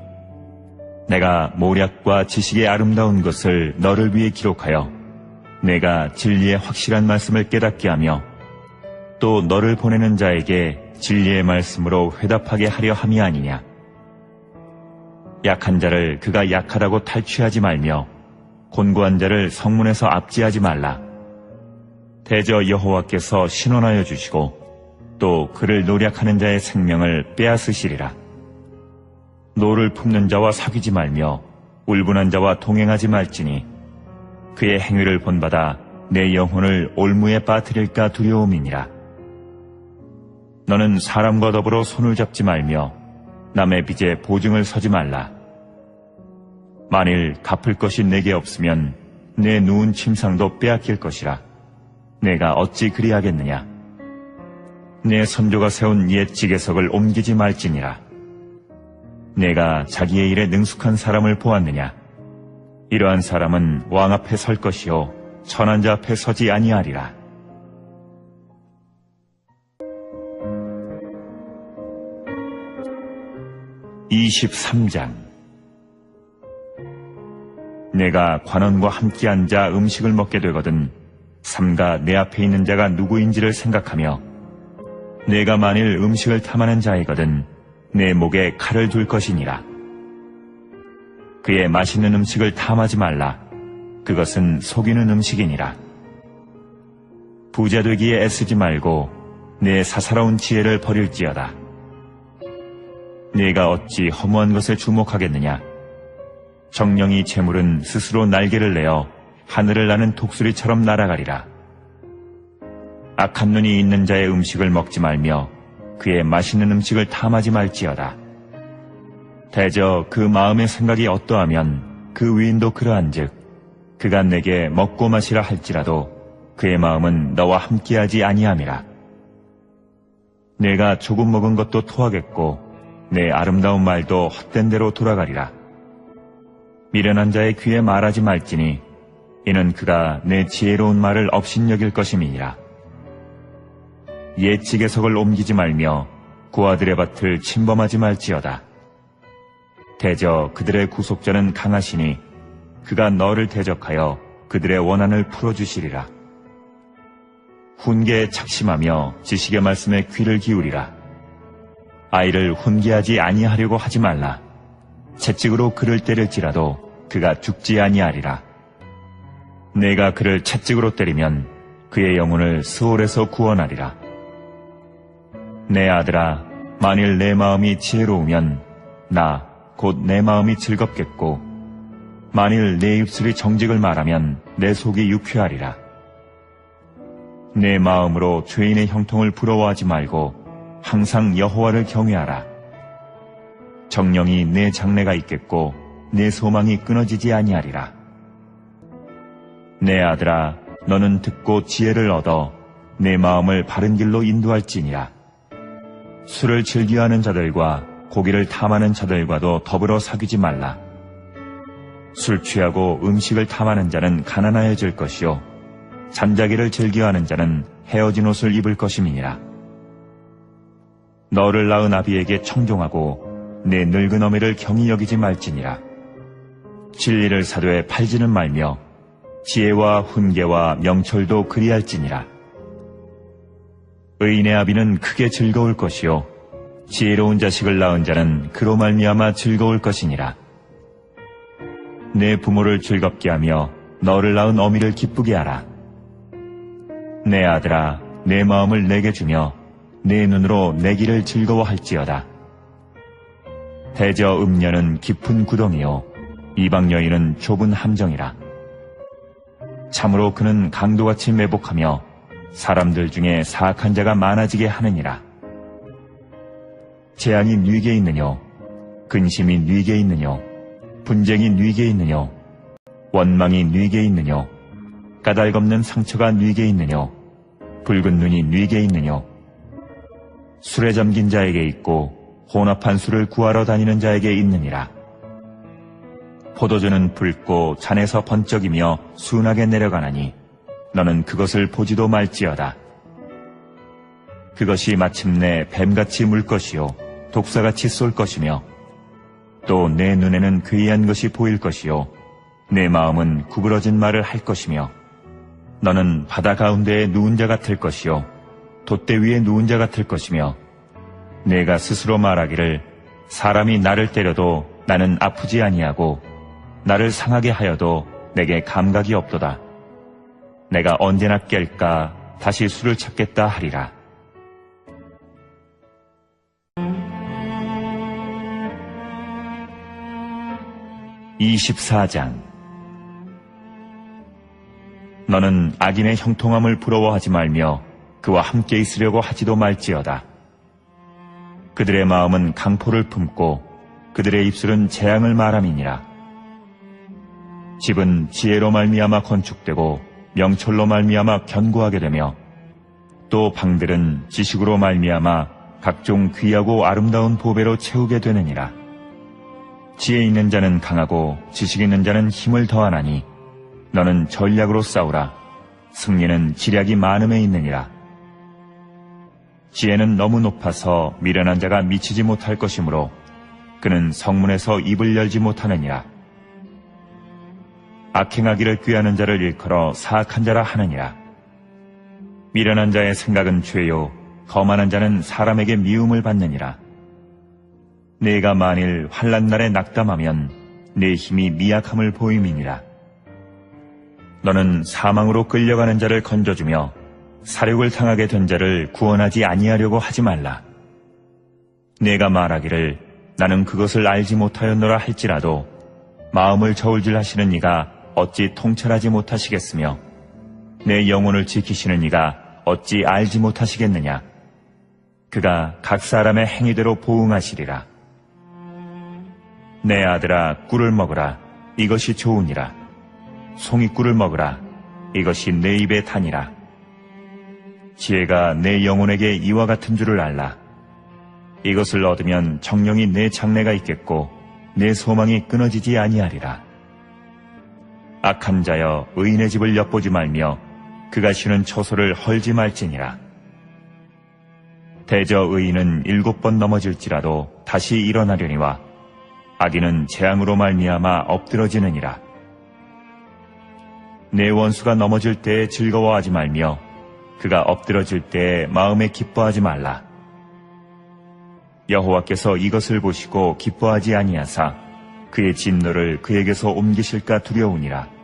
내가 모략과 지식의 아름다운 것을 너를 위해 기록하여 내가 진리의 확실한 말씀을 깨닫게 하며 또 너를 보내는 자에게 진리의 말씀으로 회답하게 하려 함이 아니냐. 약한 자를 그가 약하다고 탈취하지 말며 곤고한 자를 성문에서 압제하지 말라. 대저 여호와께서 신원하여 주시고 또 그를 노략하는 자의 생명을 빼앗으시리라. 노를 품는 자와 사귀지 말며 울분한 자와 동행하지 말지니 그의 행위를 본받아 내 영혼을 올무에 빠뜨릴까 두려움이니라. 너는 사람과 더불어 손을 잡지 말며 남의 빚에 보증을 서지 말라. 만일 갚을 것이 내게 없으면 내 누운 침상도 빼앗길 것이라. 내가 어찌 그리하겠느냐. 내 선조가 세운 옛 지계석을 옮기지 말지니라. 내가 자기의 일에 능숙한 사람을 보았느냐. 이러한 사람은 왕 앞에 설 것이요 천한 자 앞에 서지 아니하리라. (23장) 내가 관원과 함께 앉아 음식을 먹게 되거든 삼가 내 앞에 있는 자가 누구인지를 생각하며 내가 만일 음식을 탐하는 자이거든 내 목에 칼을 둘 것이니라. 그의 맛있는 음식을 탐하지 말라. 그것은 속이는 음식이니라. 부자 되기에 애쓰지 말고 내 사사로운 지혜를 버릴지어다. 네가 어찌 허무한 것에 주목하겠느냐. 정령이 재물은 스스로 날개를 내어 하늘을 나는 독수리처럼 날아가리라. 악한 눈이 있는 자의 음식을 먹지 말며 그의 맛있는 음식을 탐하지 말지어다. 대저 그 마음의 생각이 어떠하면 그 위인도 그러한즉 그가 내게 먹고 마시라 할지라도 그의 마음은 너와 함께하지 아니함이라. 내가 조금 먹은 것도 토하겠고 내 아름다운 말도 헛된 대로 돌아가리라. 미련한 자의 귀에 말하지 말지니 이는 그가 내 지혜로운 말을 업신여길 것임이니라. 옛 지계석을 옮기지 말며 고아들의 밭을 침범하지 말지어다. 대저 그들의 구속자는 강하시니 그가 너를 대적하여 그들의 원한을 풀어주시리라. 훈계에 착심하며 지식의 말씀에 귀를 기울이라. 아이를 훈계하지 아니하려고 하지 말라. 채찍으로 그를 때릴지라도 그가 죽지 아니하리라. 내가 그를 채찍으로 때리면 그의 영혼을 스올에서 구원하리라. 내 아들아, 만일 내 마음이 지혜로우면 나 곧 내 마음이 즐겁겠고 만일 내 입술이 정직을 말하면 내 속이 유쾌하리라. 내 마음으로 죄인의 형통을 부러워하지 말고 항상 여호와를 경외하라. 정령이 내 장래가 있겠고 내 소망이 끊어지지 아니하리라. 내 아들아, 너는 듣고 지혜를 얻어 내 마음을 바른 길로 인도할지니라. 술을 즐겨하는 자들과 고기를 탐하는 자들과도 더불어 사귀지 말라. 술 취하고 음식을 탐하는 자는 가난하여질 것이요 잠자기를 즐겨하는 자는 헤어진 옷을 입을 것임이니라. 너를 낳은 아비에게 청종하고 내 늙은 어미를 경히 여기지 말지니라. 진리를 사도에 팔지는 말며 지혜와 훈계와 명철도 그리할지니라. 의인의 아비는 크게 즐거울 것이요 지혜로운 자식을 낳은 자는 그로 말미암아 즐거울 것이니라. 내 부모를 즐겁게 하며 너를 낳은 어미를 기쁘게 하라. 내 아들아, 내 마음을 내게 주며 내 눈으로 내 길을 즐거워할지어다. 대저 음녀는 깊은 구덩이요 이방 여인은 좁은 함정이라. 참으로 그는 강도같이 매복하며 사람들 중에 사악한 자가 많아지게 하느니라. 재앙이 뉘게 있느뇨, 근심이 뉘게 있느뇨, 분쟁이 뉘게 있느뇨, 원망이 뉘게 있느뇨, 까닭없는 상처가 뉘게 있느뇨, 붉은 눈이 뉘게 있느뇨. 술에 잠긴 자에게 있고 혼합한 술을 구하러 다니는 자에게 있느니라. 포도주는 붉고 잔에서 번쩍이며 순하게 내려가나니 너는 그것을 보지도 말지어다. 그것이 마침내 뱀같이 물 것이요 독사같이 쏠 것이며 또 내 눈에는 괴이한 것이 보일 것이요 내 마음은 구부러진 말을 할 것이며 너는 바다 가운데에 누운 자 같을 것이요 돛대 위에 누운 자 같을 것이며 내가 스스로 말하기를 사람이 나를 때려도 나는 아프지 아니하고 나를 상하게 하여도 내게 감각이 없도다. 내가 언제나 깰까 다시 술을 찾겠다 하리라. (24장) 너는 악인의 형통함을 부러워하지 말며 그와 함께 있으려고 하지도 말지어다. 그들의 마음은 강포를 품고 그들의 입술은 재앙을 말함이니라. 집은 지혜로 말미암아 건축되고 명철로 말미암아 견고하게 되며 또 방들은 지식으로 말미암아 각종 귀하고 아름다운 보배로 채우게 되느니라. 지혜 있는 자는 강하고 지식 있는 자는 힘을 더하나니 너는 전략으로 싸우라. 승리는 지략이 많음에 있느니라. 지혜는 너무 높아서 미련한 자가 미치지 못할 것이므로 그는 성문에서 입을 열지 못하느니라. 악행하기를 꾀하는 자를 일컬어 사악한 자라 하느니라. 미련한 자의 생각은 죄요 거만한 자는 사람에게 미움을 받느니라. 내가 만일 환난 날에 낙담하면 내 힘이 미약함을 보임이니라. 너는 사망으로 끌려가는 자를 건져주며 사륙을 당하게 된 자를 구원하지 아니하려고 하지 말라. 내가 말하기를 나는 그것을 알지 못하였노라 할지라도 마음을 저울질하시는 이가 어찌 통찰하지 못하시겠으며 내 영혼을 지키시는 이가 어찌 알지 못하시겠느냐. 그가 각 사람의 행위대로 보응하시리라. 내 아들아 꿀을 먹으라. 이것이 좋으니라. 송이꿀을 먹으라. 이것이 내 입에 다니라. 지혜가 내 영혼에게 이와 같은 줄을 알라. 이것을 얻으면 정령이 내 장래가 있겠고 내 소망이 끊어지지 아니하리라. 악한 자여 의인의 집을 엿보지 말며 그가 쉬는 처소를 헐지 말지니라. 대저 의인은 7번 넘어질지라도 다시 일어나려니와 악인은 재앙으로 말미암아 엎드러지느니라. 내 원수가 넘어질 때에 즐거워하지 말며 그가 엎드러질 때에 마음에 기뻐하지 말라. 여호와께서 이것을 보시고 기뻐하지 아니하사 그의 진노를 그에게서 옮기실까 두려우니라.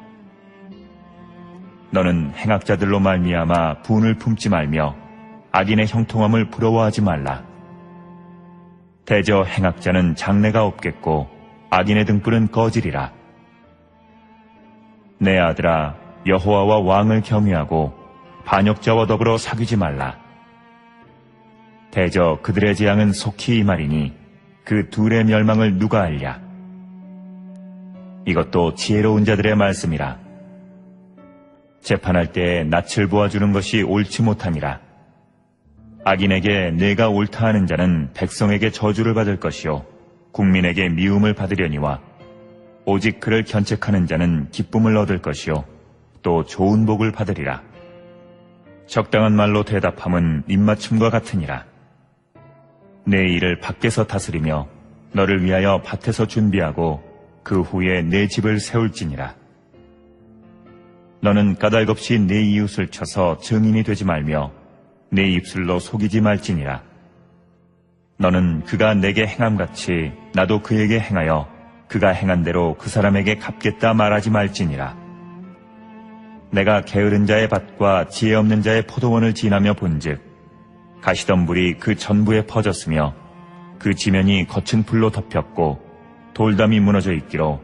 너는 행악자들로 말미암아 분을 품지 말며 악인의 형통함을 부러워하지 말라. 대저 행악자는 장래가 없겠고 악인의 등불은 꺼지리라. 내 아들아 여호와와 왕을 경외하고 반역자와 더불어 사귀지 말라. 대저 그들의 재앙은 속히 임하리니 그 둘의 멸망을 누가 알랴. 이것도 지혜로운 자들의 말씀이라. 재판할 때에 낯을 보아주는 것이 옳지 못하니라. 악인에게 내가 옳다 하는 자는 백성에게 저주를 받을 것이요 국민에게 미움을 받으려니와 오직 그를 견책하는 자는 기쁨을 얻을 것이요 또 좋은 복을 받으리라. 적당한 말로 대답함은 입맞춤과 같으니라. 내 일을 밖에서 다스리며 너를 위하여 밭에서 준비하고 그 후에 내 집을 세울지니라. 너는 까닭없이 내 이웃을 쳐서 증인이 되지 말며 내 입술로 속이지 말지니라. 너는 그가 내게 행함같이 나도 그에게 행하여 그가 행한 대로 그 사람에게 갚겠다 말하지 말지니라. 내가 게으른 자의 밭과 지혜 없는 자의 포도원을 지나며 본즉 가시덤불이 그 전부에 퍼졌으며 그 지면이 거친 불로 덮였고 돌담이 무너져 있기로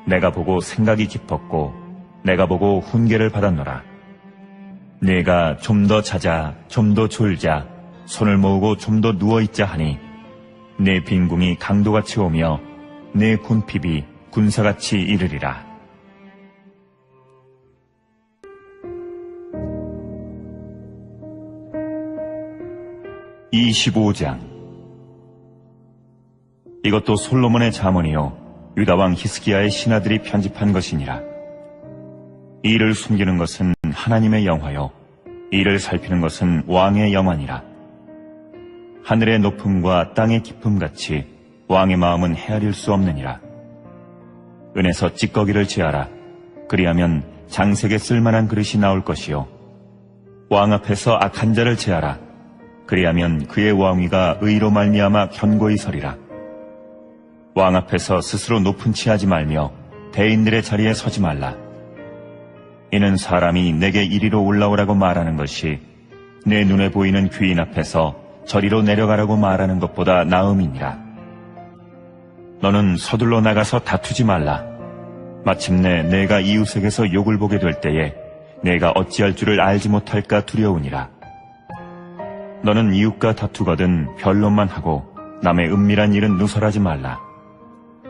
내가 보고 생각이 깊었고 내가 보고 훈계를 받았노라. 내가 좀 더 자자 좀 더 졸자 손을 모으고 좀 더 누워있자 하니 내 빈궁이 강도같이 오며 내 군핍이 군사같이 이르리라. (25장) 이것도 솔로몬의 잠언이요 유다왕 히스기야의 신하들이 편집한 것이니라. 이를 숨기는 것은 하나님의 영화요 이를 살피는 것은 왕의 영화니라. 하늘의 높음과 땅의 깊음같이 왕의 마음은 헤아릴 수 없느니라. 은에서 찌꺼기를 제하라. 그리하면 장색에 쓸만한 그릇이 나올 것이요 왕 앞에서 악한 자를 제하라. 그리하면 그의 왕위가 의로 말미암아 견고히 서리라. 왕 앞에서 스스로 높은 치하지 말며 대인들의 자리에 서지 말라. 이는 사람이 내게 이리로 올라오라고 말하는 것이 내 눈에 보이는 귀인 앞에서 저리로 내려가라고 말하는 것보다 나음이니라. 너는 서둘러 나가서 다투지 말라. 마침내 내가 이웃에게서 욕을 보게 될 때에 내가 어찌할 줄을 알지 못할까 두려우니라. 너는 이웃과 다투거든 변론만 하고 남의 은밀한 일은 누설하지 말라.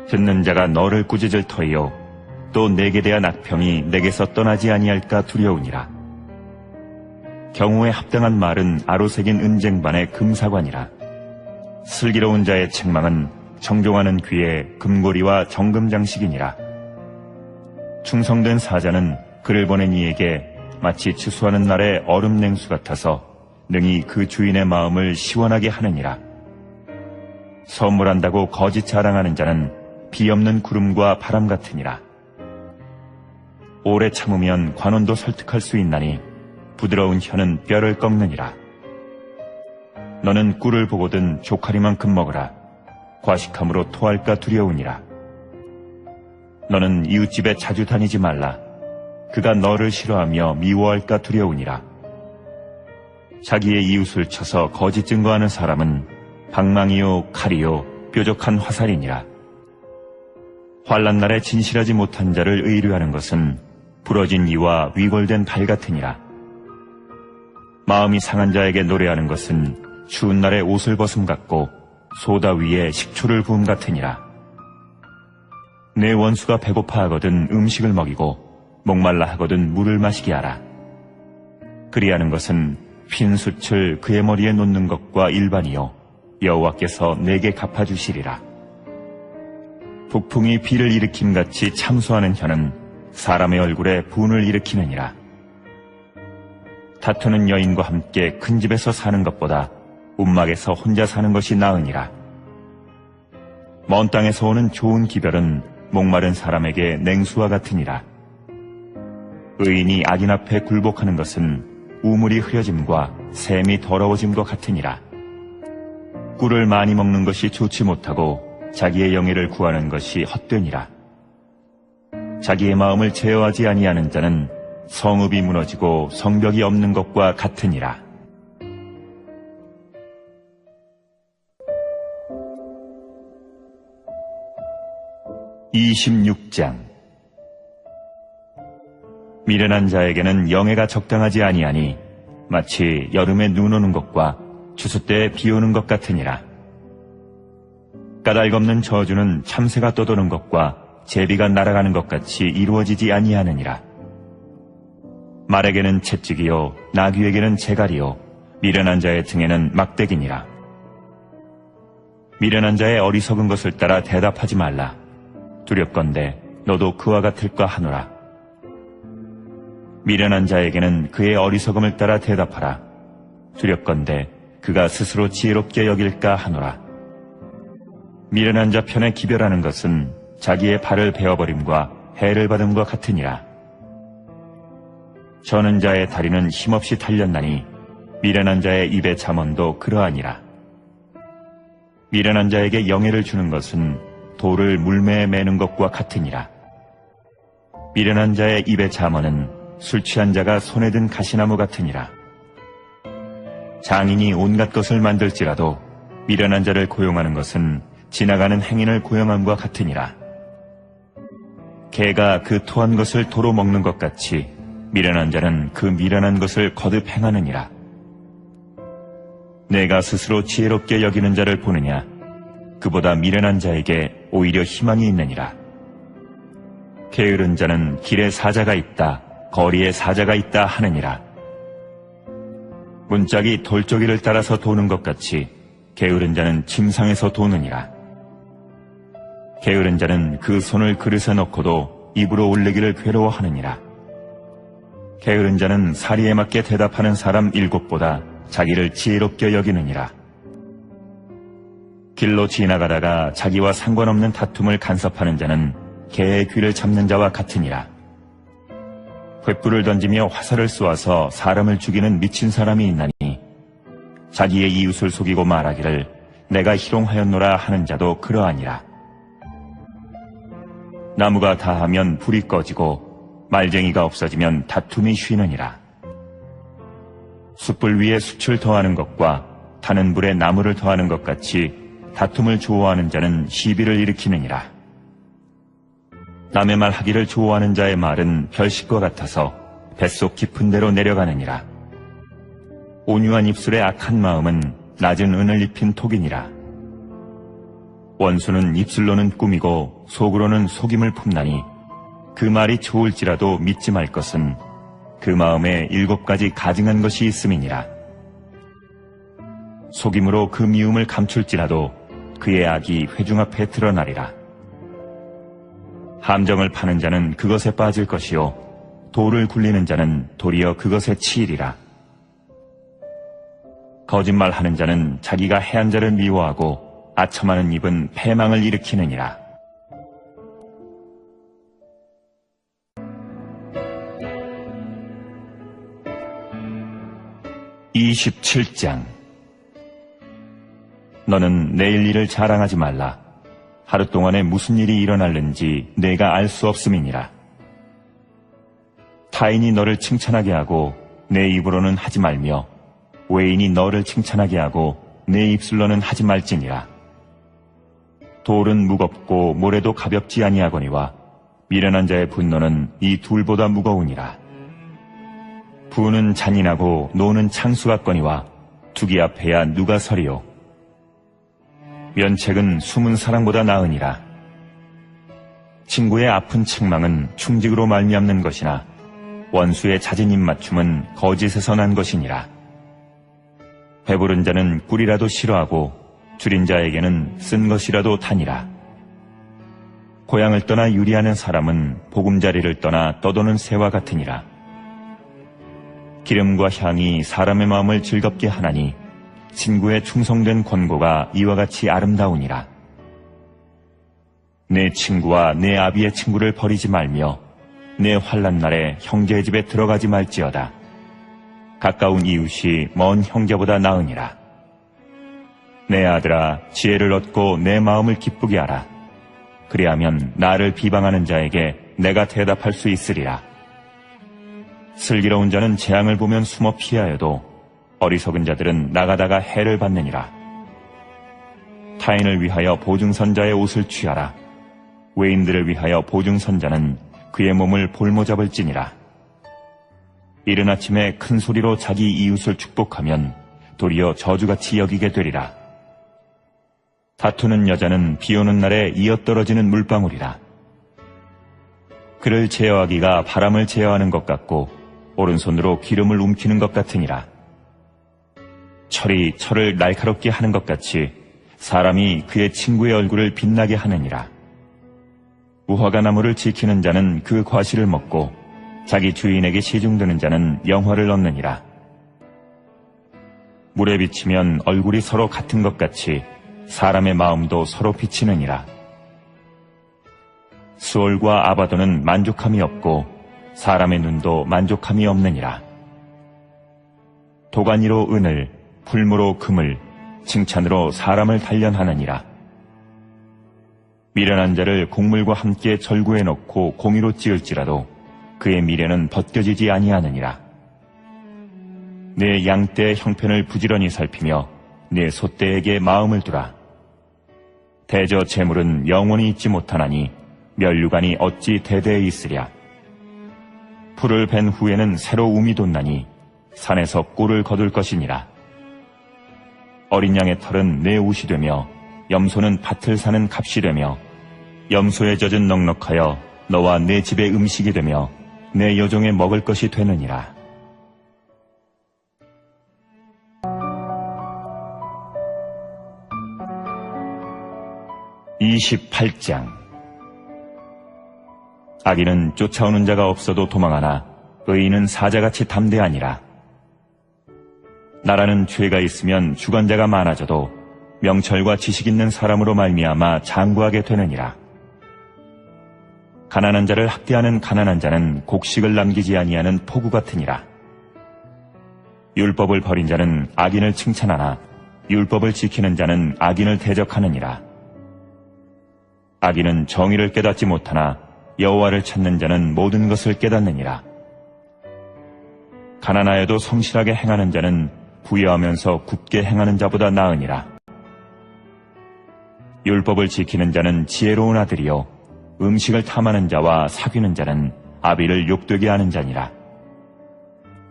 듣는 자가 너를 꾸짖을 터이요 또 내게 대한 악평이 내게서 떠나지 아니할까 두려우니라. 경우에 합당한 말은 아로새긴 은쟁반의 금사관이라. 슬기로운 자의 책망은 정종하는 귀에 금고리와 정금장식이니라. 충성된 사자는 그를 보낸 이에게 마치 추수하는 날의 얼음 냉수 같아서 능히 그 주인의 마음을 시원하게 하느니라. 선물한다고 거짓 자랑하는 자는 비 없는 구름과 바람 같으니라. 오래 참으면 관원도 설득할 수 있나니 부드러운 혀는 뼈를 꺾느니라. 너는 꿀을 보거든 조카리만큼 먹으라. 과식함으로 토할까 두려우니라. 너는 이웃집에 자주 다니지 말라. 그가 너를 싫어하며 미워할까 두려우니라. 자기의 이웃을 쳐서 거짓 증거하는 사람은 방망이요 칼이요 뾰족한 화살이니라. 환난 날에 진실하지 못한 자를 의뢰하는 것은 부러진 이와 위골된 발 같으니라. 마음이 상한 자에게 노래하는 것은 추운 날에 옷을 벗음 같고 소다 위에 식초를 부음 같으니라. 내 원수가 배고파하거든 음식을 먹이고 목말라 하거든 물을 마시게 하라. 그리하는 것은 핀 숯을 그의 머리에 놓는 것과 일반이요 여호와께서 내게 갚아주시리라. 북풍이 비를 일으킴같이 참소하는 혀는 사람의 얼굴에 분을 일으키느니라. 다투는 여인과 함께 큰 집에서 사는 것보다 움막에서 혼자 사는 것이 나으니라. 먼 땅에서 오는 좋은 기별은 목마른 사람에게 냉수와 같으니라. 의인이 악인 앞에 굴복하는 것은 우물이 흐려짐과 샘이 더러워짐과 같으니라. 꿀을 많이 먹는 것이 좋지 못하고 자기의 영예를 구하는 것이 헛되니라. 자기의 마음을 제어하지 아니하는 자는 성읍이 무너지고 성벽이 없는 것과 같으니라. (26장) 미련한 자에게는 영예가 적당하지 아니하니 마치 여름에 눈 오는 것과 추수 때에 비 오는 것 같으니라. 까닭없는 저주는 참새가 떠도는 것과 제비가 날아가는 것 같이 이루어지지 아니하느니라. 말에게는 채찍이요 나귀에게는 재갈이요 미련한 자의 등에는 막대기니라. 미련한 자의 어리석은 것을 따라 대답하지 말라. 두렵건대 너도 그와 같을까 하노라. 미련한 자에게는 그의 어리석음을 따라 대답하라. 두렵건대 그가 스스로 지혜롭게 여길까 하노라. 미련한 자 편에 기별하는 것은 자기의 발을 베어버림과 해를 받음과 같으니라. 저는 자의 다리는 힘없이 달렸나니 미련한 자의 입의 잠언도 그러하니라. 미련한 자에게 영예를 주는 것은 돌을 물매에 매는 것과 같으니라. 미련한 자의 입의 잠언은 술 취한 자가 손에 든 가시나무 같으니라. 장인이 온갖 것을 만들지라도 미련한 자를 고용하는 것은 지나가는 행인을 고용함과 같으니라. 개가 그 토한 것을 도로 먹는 것 같이 미련한 자는 그 미련한 것을 거듭 행하느니라. 내가 스스로 지혜롭게 여기는 자를 보느냐? 그보다 미련한 자에게 오히려 희망이 있느니라. 게으른 자는 길에 사자가 있다, 거리에 사자가 있다 하느니라. 문짝이 돌조기를 따라서 도는 것 같이 게으른 자는 침상에서 도느니라. 게으른 자는 그 손을 그릇에 넣고도 입으로 올리기를 괴로워하느니라. 게으른 자는 사리에 맞게 대답하는 사람 7보다 자기를 지혜롭게 여기느니라. 길로 지나가다가 자기와 상관없는 다툼을 간섭하는 자는 개의 귀를 잡는 자와 같으니라. 횃불을 던지며 화살을 쏘아서 사람을 죽이는 미친 사람이 있나니 자기의 이웃을 속이고 말하기를 내가 희롱하였노라 하는 자도 그러하니라. 나무가 다하면 불이 꺼지고 말쟁이가 없어지면 다툼이 쉬느니라. 숯불 위에 숯을 더하는 것과 타는 불에 나무를 더하는 것 같이 다툼을 좋아하는 자는 시비를 일으키느니라. 남의 말 하기를 좋아하는 자의 말은 별식과 같아서 뱃속 깊은 데로 내려가느니라. 온유한 입술의 악한 마음은 낮은 은을 입힌 톡이니라. 원수는 입술로는 꾸미고 속으로는 속임을 품나니 그 말이 좋을지라도 믿지 말 것은 그 마음에 7가지 가증한 것이 있음이니라. 속임으로 그 미움을 감출지라도 그의 악이 회중 앞에 드러나리라. 함정을 파는 자는 그것에 빠질 것이요 돌을 굴리는 자는 도리어 그것에 치이리라. 거짓말하는 자는 자기가 해한 자를 미워하고 아첨하는 입은 패망을 일으키느니라. (27장) 너는 내일 일을 자랑하지 말라. 하루 동안에 무슨 일이 일어날는지 내가 알 수 없음이니라. 타인이 너를 칭찬하게 하고 내 입으로는 하지 말며 외인이 너를 칭찬하게 하고 내 입술로는 하지 말지니라. 돌은 무겁고 모래도 가볍지 아니하거니와 미련한 자의 분노는 이 둘보다 무거우니라. 부는 잔인하고 노는 창수 같거니와 투기 앞에야 누가 서리요. 면책은 숨은 사랑보다 나으니라. 친구의 아픈 책망은 충직으로 말미암는 것이나 원수의 잦은 입맞춤은 거짓에서 난 것이니라. 배부른 자는 꿀이라도 싫어하고 줄인 자에게는 쓴 것이라도 다니라. 고향을 떠나 유리하는 사람은 보금자리를 떠나 떠도는 새와 같으니라. 기름과 향이 사람의 마음을 즐겁게 하나니 친구의 충성된 권고가 이와 같이 아름다우니라. 내 친구와 내 아비의 친구를 버리지 말며 내 환난 날에 형제의 집에 들어가지 말지어다. 가까운 이웃이 먼 형제보다 나으니라. 내 아들아, 지혜를 얻고 내 마음을 기쁘게 하라. 그리하면 나를 비방하는 자에게 내가 대답할 수 있으리라. 슬기로운 자는 재앙을 보면 숨어 피하여도 어리석은 자들은 나가다가 해를 받느니라. 타인을 위하여 보증선자의 옷을 취하라. 외인들을 위하여 보증선자는 그의 몸을 볼모잡을지니라. 이른 아침에 큰 소리로 자기 이웃을 축복하면 도리어 저주같이 여기게 되리라. 다투는 여자는 비오는 날에 이어떨어지는 물방울이라. 그를 제어하기가 바람을 제어하는 것 같고 오른손으로 기름을 움키는 것 같으니라. 철이 철을 날카롭게 하는 것 같이 사람이 그의 친구의 얼굴을 빛나게 하느니라. 무화과 나무를 지키는 자는 그 과실을 먹고 자기 주인에게 시중드는 자는 영화를 얻느니라. 물에 비치면 얼굴이 서로 같은 것 같이 사람의 마음도 서로 비치느니라. 수월과 아바도는 만족함이 없고 사람의 눈도 만족함이 없느니라. 도가니로 은을, 풀무로 금을, 칭찬으로 사람을 단련하느니라. 미련한 자를 곡물과 함께 절구해 놓고 공의로 찌을지라도 그의 미래는 벗겨지지 아니하느니라. 내 양떼의 형편을 부지런히 살피며 내 소떼에게 마음을 두라. 대저 재물은 영원히 있지 못하나니 면류관이 어찌 대대에 있으랴. 풀을 벤 후에는 새로 움이 돋나니 산에서 꿀을 거둘 것이니라. 어린 양의 털은 내 옷이 되며 염소는 밭을 사는 값이 되며 염소의 젖은 넉넉하여 너와 내 집의 음식이 되며 내 여종의 먹을 것이 되느니라. (28장) 악인은 쫓아오는 자가 없어도 도망하나 의인은 사자같이 담대하니라. 나라는 죄가 있으면 주관자가 많아져도 명철과 지식 있는 사람으로 말미암아 장구하게 되느니라. 가난한 자를 학대하는 가난한 자는 곡식을 남기지 아니하는 포구 같으니라. 율법을 버린 자는 악인을 칭찬하나 율법을 지키는 자는 악인을 대적하느니라. 악인은 정의를 깨닫지 못하나 여호와를 찾는 자는 모든 것을 깨닫느니라. 가난하여도 성실하게 행하는 자는 부유하면서 굳게 행하는 자보다 나으니라. 율법을 지키는 자는 지혜로운 아들이요 음식을 탐하는 자와 사귀는 자는 아비를 욕되게 하는 자니라.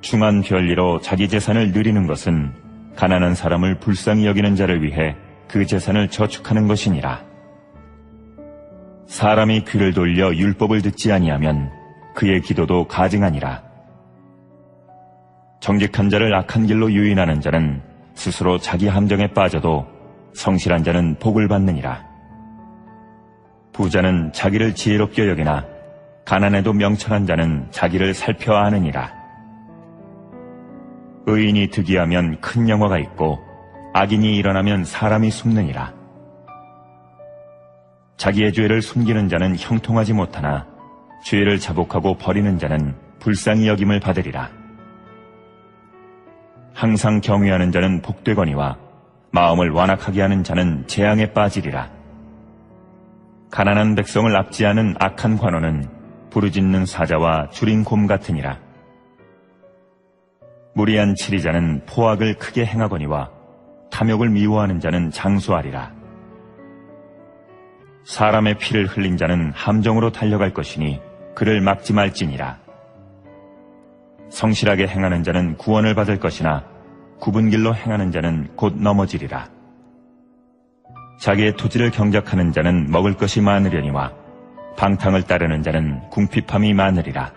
중한 별리로 자기 재산을 누리는 것은 가난한 사람을 불쌍히 여기는 자를 위해 그 재산을 저축하는 것이니라. 사람이 귀를 돌려 율법을 듣지 아니하면 그의 기도도 가증하니라. 정직한 자를 악한 길로 유인하는 자는 스스로 자기 함정에 빠져도 성실한 자는 복을 받느니라. 부자는 자기를 지혜롭게 여기나 가난해도 명철한 자는 자기를 살펴 아느니라. 의인이 득이하면 큰 영화가 있고 악인이 일어나면 사람이 숨느니라. 자기의 죄를 숨기는 자는 형통하지 못하나 죄를 자복하고 버리는 자는 불쌍히 여김을 받으리라. 항상 경외하는 자는 복되거니와 마음을 완악하게 하는 자는 재앙에 빠지리라. 가난한 백성을 압제하는 악한 관원은 부르짖는 사자와 줄인 곰 같으니라. 무리한 치리자는 포악을 크게 행하거니와 탐욕을 미워하는 자는 장수하리라. 사람의 피를 흘린 자는 함정으로 달려갈 것이니 그를 막지 말지니라. 성실하게 행하는 자는 구원을 받을 것이나 굽은 길로 행하는 자는 곧 넘어지리라. 자기의 토지를 경작하는 자는 먹을 것이 많으려니와 방탕을 따르는 자는 궁핍함이 많으리라.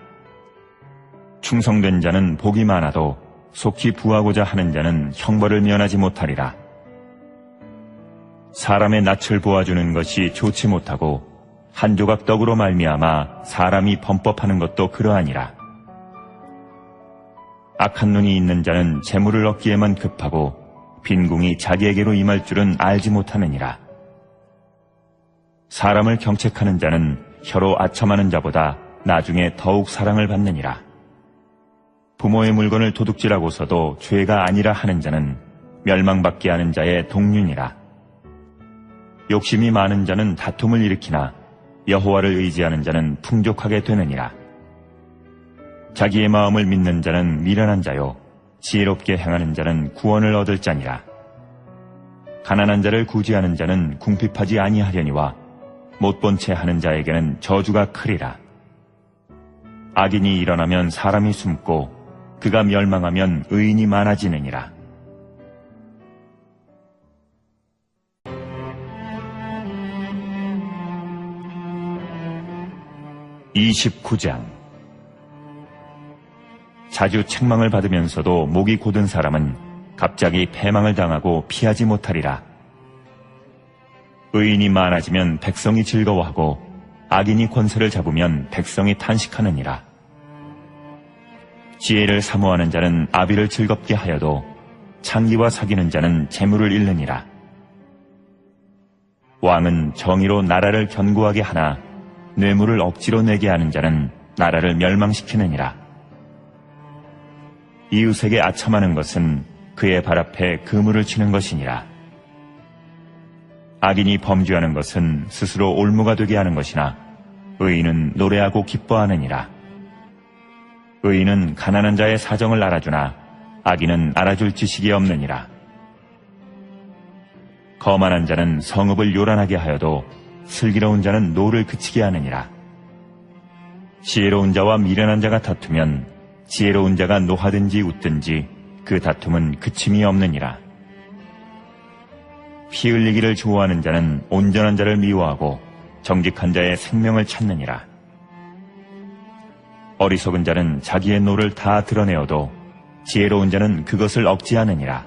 충성된 자는 복이 많아도 속히 부하고자 하는 자는 형벌을 면하지 못하리라. 사람의 낯을 보아주는 것이 좋지 못하고 한 조각 떡으로 말미암아 사람이 범법하는 것도 그러하니라. 악한 눈이 있는 자는 재물을 얻기에만 급하고 빈궁이 자기에게로 임할 줄은 알지 못하느니라. 사람을 경책하는 자는 혀로 아첨하는 자보다 나중에 더욱 사랑을 받느니라. 부모의 물건을 도둑질하고서도 죄가 아니라 하는 자는 멸망받게 하는 자의 동륜이라. 욕심이 많은 자는 다툼을 일으키나 여호와를 의지하는 자는 풍족하게 되느니라. 자기의 마음을 믿는 자는 미련한 자요 지혜롭게 행하는 자는 구원을 얻을 자니라. 가난한 자를 구제하는 자는 궁핍하지 아니하려니와 못본 채 하는 자에게는 저주가 크리라. 악인이 일어나면 사람이 숨고 그가 멸망하면 의인이 많아지느니라. (29장) 자주 책망을 받으면서도 목이 곧은 사람은 갑자기 패망을 당하고 피하지 못하리라. 의인이 많아지면 백성이 즐거워하고 악인이 권세를 잡으면 백성이 탄식하느니라. 지혜를 사모하는 자는 아비를 즐겁게 하여도 창기와 사귀는 자는 재물을 잃느니라. 왕은 정의로 나라를 견고하게 하나 뇌물을 억지로 내게 하는 자는 나라를 멸망시키느니라. 이웃에게 아첨하는 것은 그의 발 앞에 그물을 치는 것이니라. 악인이 범죄하는 것은 스스로 올무가 되게 하는 것이나 의인은 노래하고 기뻐하느니라. 의인은 가난한 자의 사정을 알아주나 악인은 알아줄 지식이 없느니라. 거만한 자는 성읍을 요란하게 하여도 슬기로운 자는 노를 그치게 하느니라. 지혜로운 자와 미련한 자가 다투면 지혜로운 자가 노하든지 웃든지 그 다툼은 그침이 없느니라. 피 흘리기를 좋아하는 자는 온전한 자를 미워하고 정직한 자의 생명을 찾느니라. 어리석은 자는 자기의 노를 다 드러내어도 지혜로운 자는 그것을 억제하느니라.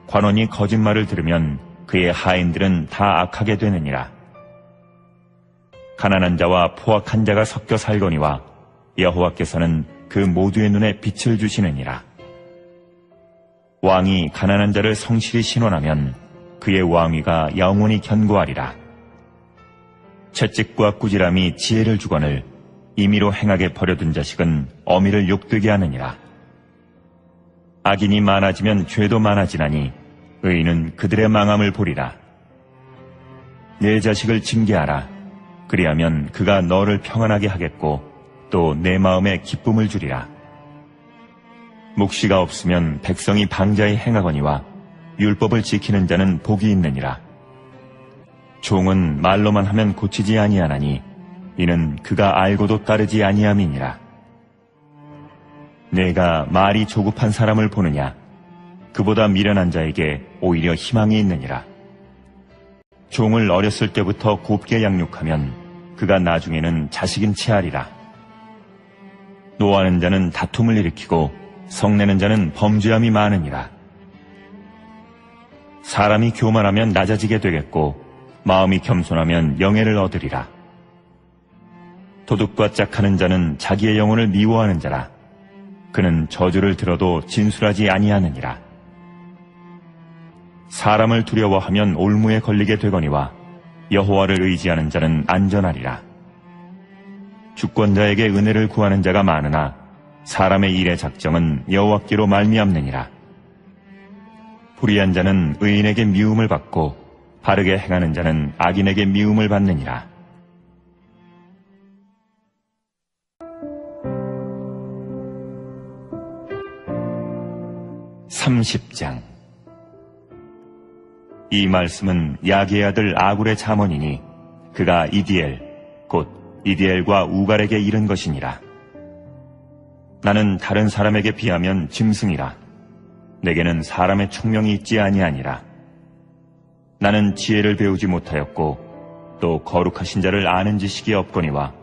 관원이 거짓말을 들으면 그의 하인들은 다 악하게 되느니라. 가난한 자와 포악한 자가 섞여 살거니와 여호와께서는 그 모두의 눈에 빛을 주시느니라. 왕이 가난한 자를 성실히 신원하면 그의 왕위가 영원히 견고하리라. 채찍과 꾸지람이 지혜를 주거늘 임의로 행하게 버려둔 자식은 어미를 욕되게 하느니라. 악인이 많아지면 죄도 많아지나니 의인은 그들의 망함을 보리라. 내 자식을 징계하라. 그리하면 그가 너를 평안하게 하겠고 또 내 마음에 기쁨을 주리라. 묵시가 없으면 백성이 방자히 행하거니와 율법을 지키는 자는 복이 있느니라. 종은 말로만 하면 고치지 아니하나니 이는 그가 알고도 따르지 아니함이니라. 내가 말이 조급한 사람을 보느냐? 그보다 미련한 자에게 오히려 희망이 있느니라. 종을 어렸을 때부터 곱게 양육하면 그가 나중에는 자식인 체하리라. 노하는 자는 다툼을 일으키고 성내는 자는 범죄함이 많으니라. 사람이 교만하면 낮아지게 되겠고 마음이 겸손하면 영예를 얻으리라. 도둑과 짝하는 자는 자기의 영혼을 미워하는 자라. 그는 저주를 들어도 진술하지 아니하느니라. 사람을 두려워하면 올무에 걸리게 되거니와 여호와를 의지하는 자는 안전하리라. 주권자에게 은혜를 구하는 자가 많으나 사람의 일의 작정은 여호와께로 말미암느니라. 불의한 자는 의인에게 미움을 받고 바르게 행하는 자는 악인에게 미움을 받느니라. (30장) 이 말씀은 야게의 아들 아굴의 잠언이니 그가 이디엘 곧 이디엘과 우갈에게 이른 것이니라. 나는 다른 사람에게 비하면 짐승이라. 내게는 사람의 총명이 있지 아니하니라. 나는 지혜를 배우지 못하였고 또 거룩하신 자를 아는 지식이 없거니와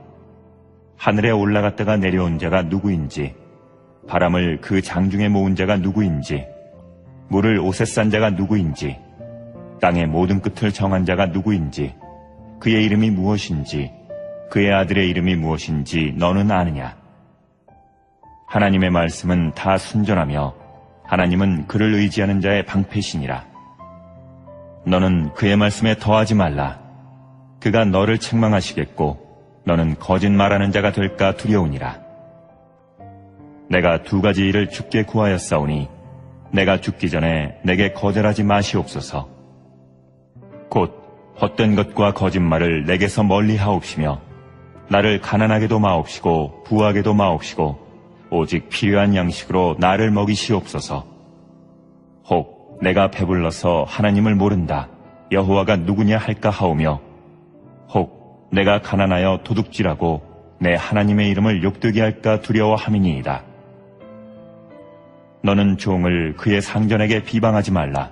하늘에 올라갔다가 내려온 자가 누구인지 바람을 그 장중에 모은 자가 누구인지 물을 옷에 싼 자가 누구인지 땅의 모든 끝을 정한 자가 누구인지 그의 이름이 무엇인지 그의 아들의 이름이 무엇인지 너는 아느냐? 하나님의 말씀은 다 순전하며 하나님은 그를 의지하는 자의 방패시니라. 너는 그의 말씀에 더하지 말라. 그가 너를 책망하시겠고 너는 거짓말하는 자가 될까 두려우니라. 내가 두 가지 일을 주께 구하였사오니 내가 죽기 전에 내게 거절하지 마시옵소서. 곧 헛된 것과 거짓말을 내게서 멀리 하옵시며 나를 가난하게도 마옵시고 부하게도 마옵시고 오직 필요한 양식으로 나를 먹이시옵소서. 혹 내가 배불러서 하나님을 모른다 여호와가 누구냐 할까 하오며 혹 내가 가난하여 도둑질하고 내 하나님의 이름을 욕되게 할까 두려워함이니이다. 너는 종을 그의 상전에게 비방하지 말라.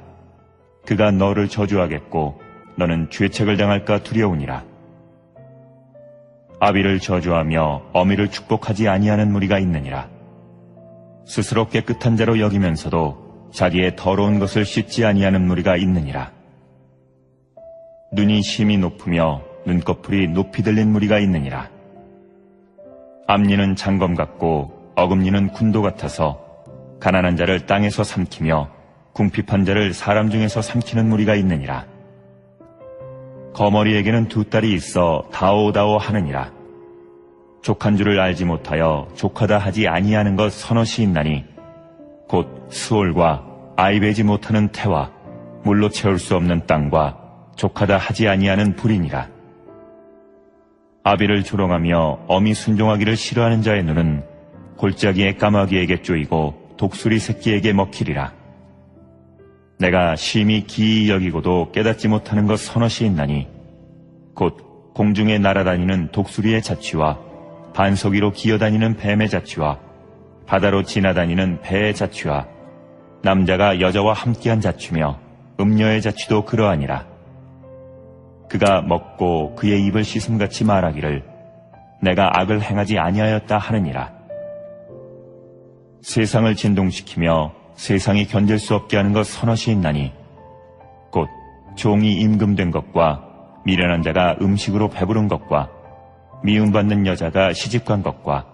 그가 너를 저주하겠고 너는 죄책을 당할까 두려우니라. 아비를 저주하며 어미를 축복하지 아니하는 무리가 있느니라. 스스로 깨끗한 자로 여기면서도 자기의 더러운 것을 씻지 아니하는 무리가 있느니라. 눈이 심히 높으며 눈꺼풀이 높이 들린 무리가 있느니라. 암리는 장검 같고 어금니는 군도 같아서 가난한 자를 땅에서 삼키며 궁핍한 자를 사람 중에서 삼키는 무리가 있느니라. 거머리에게는 두 딸이 있어 다오다오 하느니라. 족한 줄을 알지 못하여 족하다 하지 아니하는 것 서너시 있나니 곧 수올과 아이 베지 못하는 태와 물로 채울 수 없는 땅과 족하다 하지 아니하는 불이니라. 아비를 조롱하며 어미 순종하기를 싫어하는 자의 눈은 골짜기의 까마귀에게 쪼이고 독수리 새끼에게 먹히리라. 내가 심히 기이 여기고도 깨닫지 못하는 것 서너시 있나니 곧 공중에 날아다니는 독수리의 자취와 반석 위로 기어다니는 뱀의 자취와 바다로 지나다니는 배의 자취와 남자가 여자와 함께한 자취며 음녀의 자취도 그러하니라. 그가 먹고 그의 입을 씻음같이 말하기를 내가 악을 행하지 아니하였다 하느니라. 세상을 진동시키며 세상이 견딜 수 없게 하는 것 서너시 있나니 곧 종이 임금된 것과 미련한 자가 음식으로 배부른 것과 미움받는 여자가 시집간 것과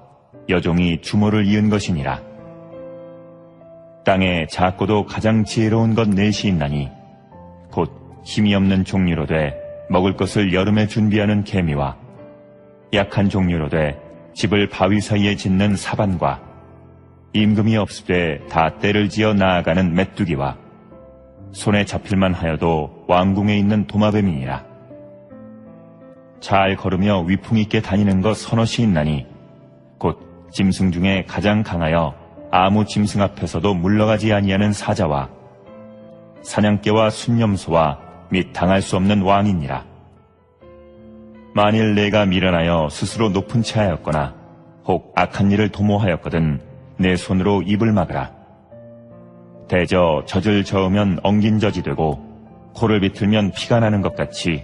여종이 주모를 이은 것이니라. 땅에 작고도 가장 지혜로운 것 넷이 있나니 곧 힘이 없는 종류로 돼 먹을 것을 여름에 준비하는 개미와 약한 종류로 돼 집을 바위 사이에 짓는 사반과 임금이 없으되 다 때를 지어 나아가는 메뚜기와 손에 잡힐만 하여도 왕궁에 있는 도마뱀이니라. 잘 걸으며 위풍 있게 다니는 것 서너시 있나니 곧 짐승 중에 가장 강하여 아무 짐승 앞에서도 물러가지 아니하는 사자와 사냥개와 순념소와 및 당할 수 없는 왕이니라. 만일 내가 미련하여 스스로 높은 채 하였거나 혹 악한 일을 도모하였거든 내 손으로 입을 막으라. 대저 젖을 저으면 엉긴 젖이 되고 코를 비틀면 피가 나는 것 같이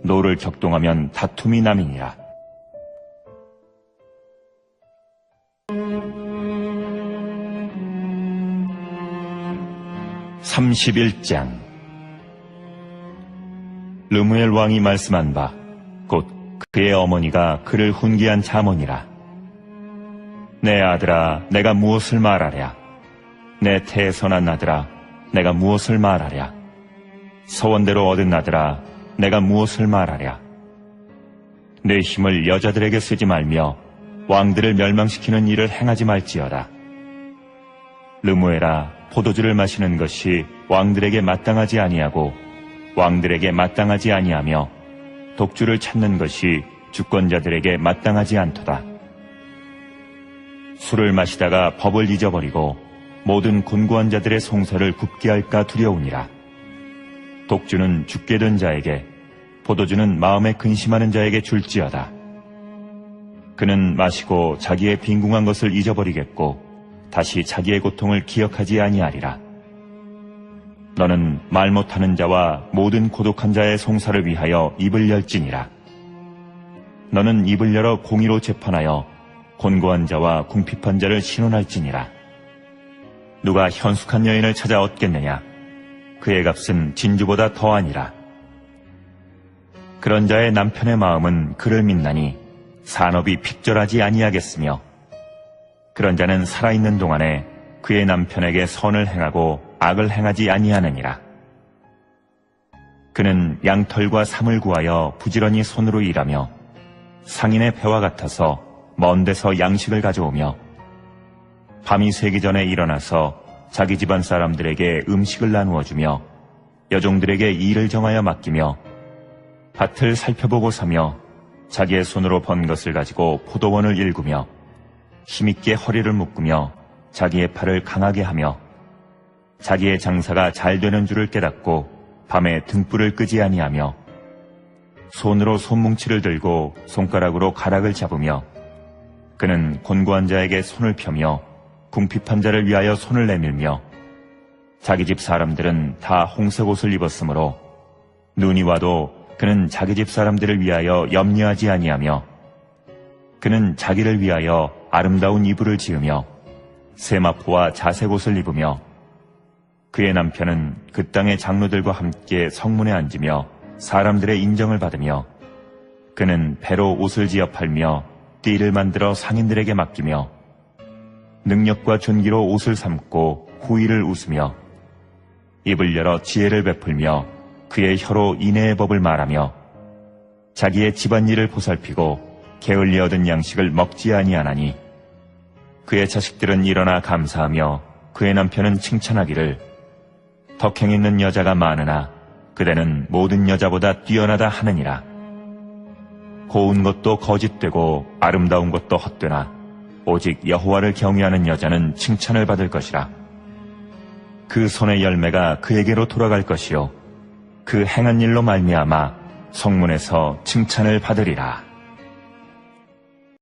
노를 격동하면 다툼이 남이니라. 31장. 르무엘 왕이 말씀한 바 곧 그의 어머니가 그를 훈계한 자문이라. 내 아들아, 내가 무엇을 말하랴? 내 태선한 아들아, 내가 무엇을 말하랴? 서원대로 얻은 아들아, 내가 무엇을 말하랴? 내 힘을 여자들에게 쓰지 말며 왕들을 멸망시키는 일을 행하지 말지어다. 르무엘아, 포도주를 마시는 것이 왕들에게 마땅하지 아니하고 왕들에게 마땅하지 아니하며 독주를 찾는 것이 주권자들에게 마땅하지 않도다. 술을 마시다가 법을 잊어버리고 모든 곤고한 자들의 송사를 굽게 할까 두려우니라. 독주는 죽게 된 자에게, 포도주는 마음에 근심하는 자에게 줄지어다. 그는 마시고 자기의 빈궁한 것을 잊어버리겠고 다시 자기의 고통을 기억하지 아니하리라. 너는 말 못하는 자와 모든 고독한 자의 송사를 위하여 입을 열지니라. 너는 입을 열어 공의로 재판하여 곤고한 자와 궁핍한 자를 신원할지니라. 누가 현숙한 여인을 찾아 얻겠느냐? 그의 값은 진주보다 더하니라. 그런 자의 남편의 마음은 그를 믿나니 산업이 핍절하지 아니하겠으며 그런 자는 살아있는 동안에 그의 남편에게 선을 행하고 악을 행하지 아니하느니라. 그는 양털과 삼을 구하여 부지런히 손으로 일하며 상인의 배와 같아서 먼 데서 양식을 가져오며 밤이 새기 전에 일어나서 자기 집안 사람들에게 음식을 나누어 주며 여종들에게 일을 정하여 맡기며 밭을 살펴보고 사며 자기의 손으로 번 것을 가지고 포도원을 일구며 힘있게 허리를 묶으며 자기의 팔을 강하게 하며 자기의 장사가 잘 되는 줄을 깨닫고 밤에 등불을 끄지 아니하며 손으로 손뭉치를 들고 손가락으로 가락을 잡으며 그는 곤고한 자에게 손을 펴며 궁핍한 자를 위하여 손을 내밀며 자기 집 사람들은 다 홍색 옷을 입었으므로 눈이 와도 그는 자기 집 사람들을 위하여 염려하지 아니하며 그는 자기를 위하여 아름다운 이불을 지으며 세마포와 자색 옷을 입으며 그의 남편은 그 땅의 장로들과 함께 성문에 앉으며 사람들의 인정을 받으며 그는 배로 옷을 지어 팔며 띠를 만들어 상인들에게 맡기며 능력과 존귀로 옷을 삼고 후의를 웃으며 입을 열어 지혜를 베풀며 그의 혀로 인애의 법을 말하며 자기의 집안일을 보살피고 게을리 얻은 양식을 먹지 아니하나니 그의 자식들은 일어나 감사하며 그의 남편은 칭찬하기를 덕행 있는 여자가 많으나 그대는 모든 여자보다 뛰어나다 하느니라. 고운 것도 거짓되고 아름다운 것도 헛되나 오직 여호와를 경외하는 여자는 칭찬을 받을 것이라. 그 손의 열매가 그에게로 돌아갈 것이요 그 행한 일로 말미암아 성문에서 칭찬을 받으리라.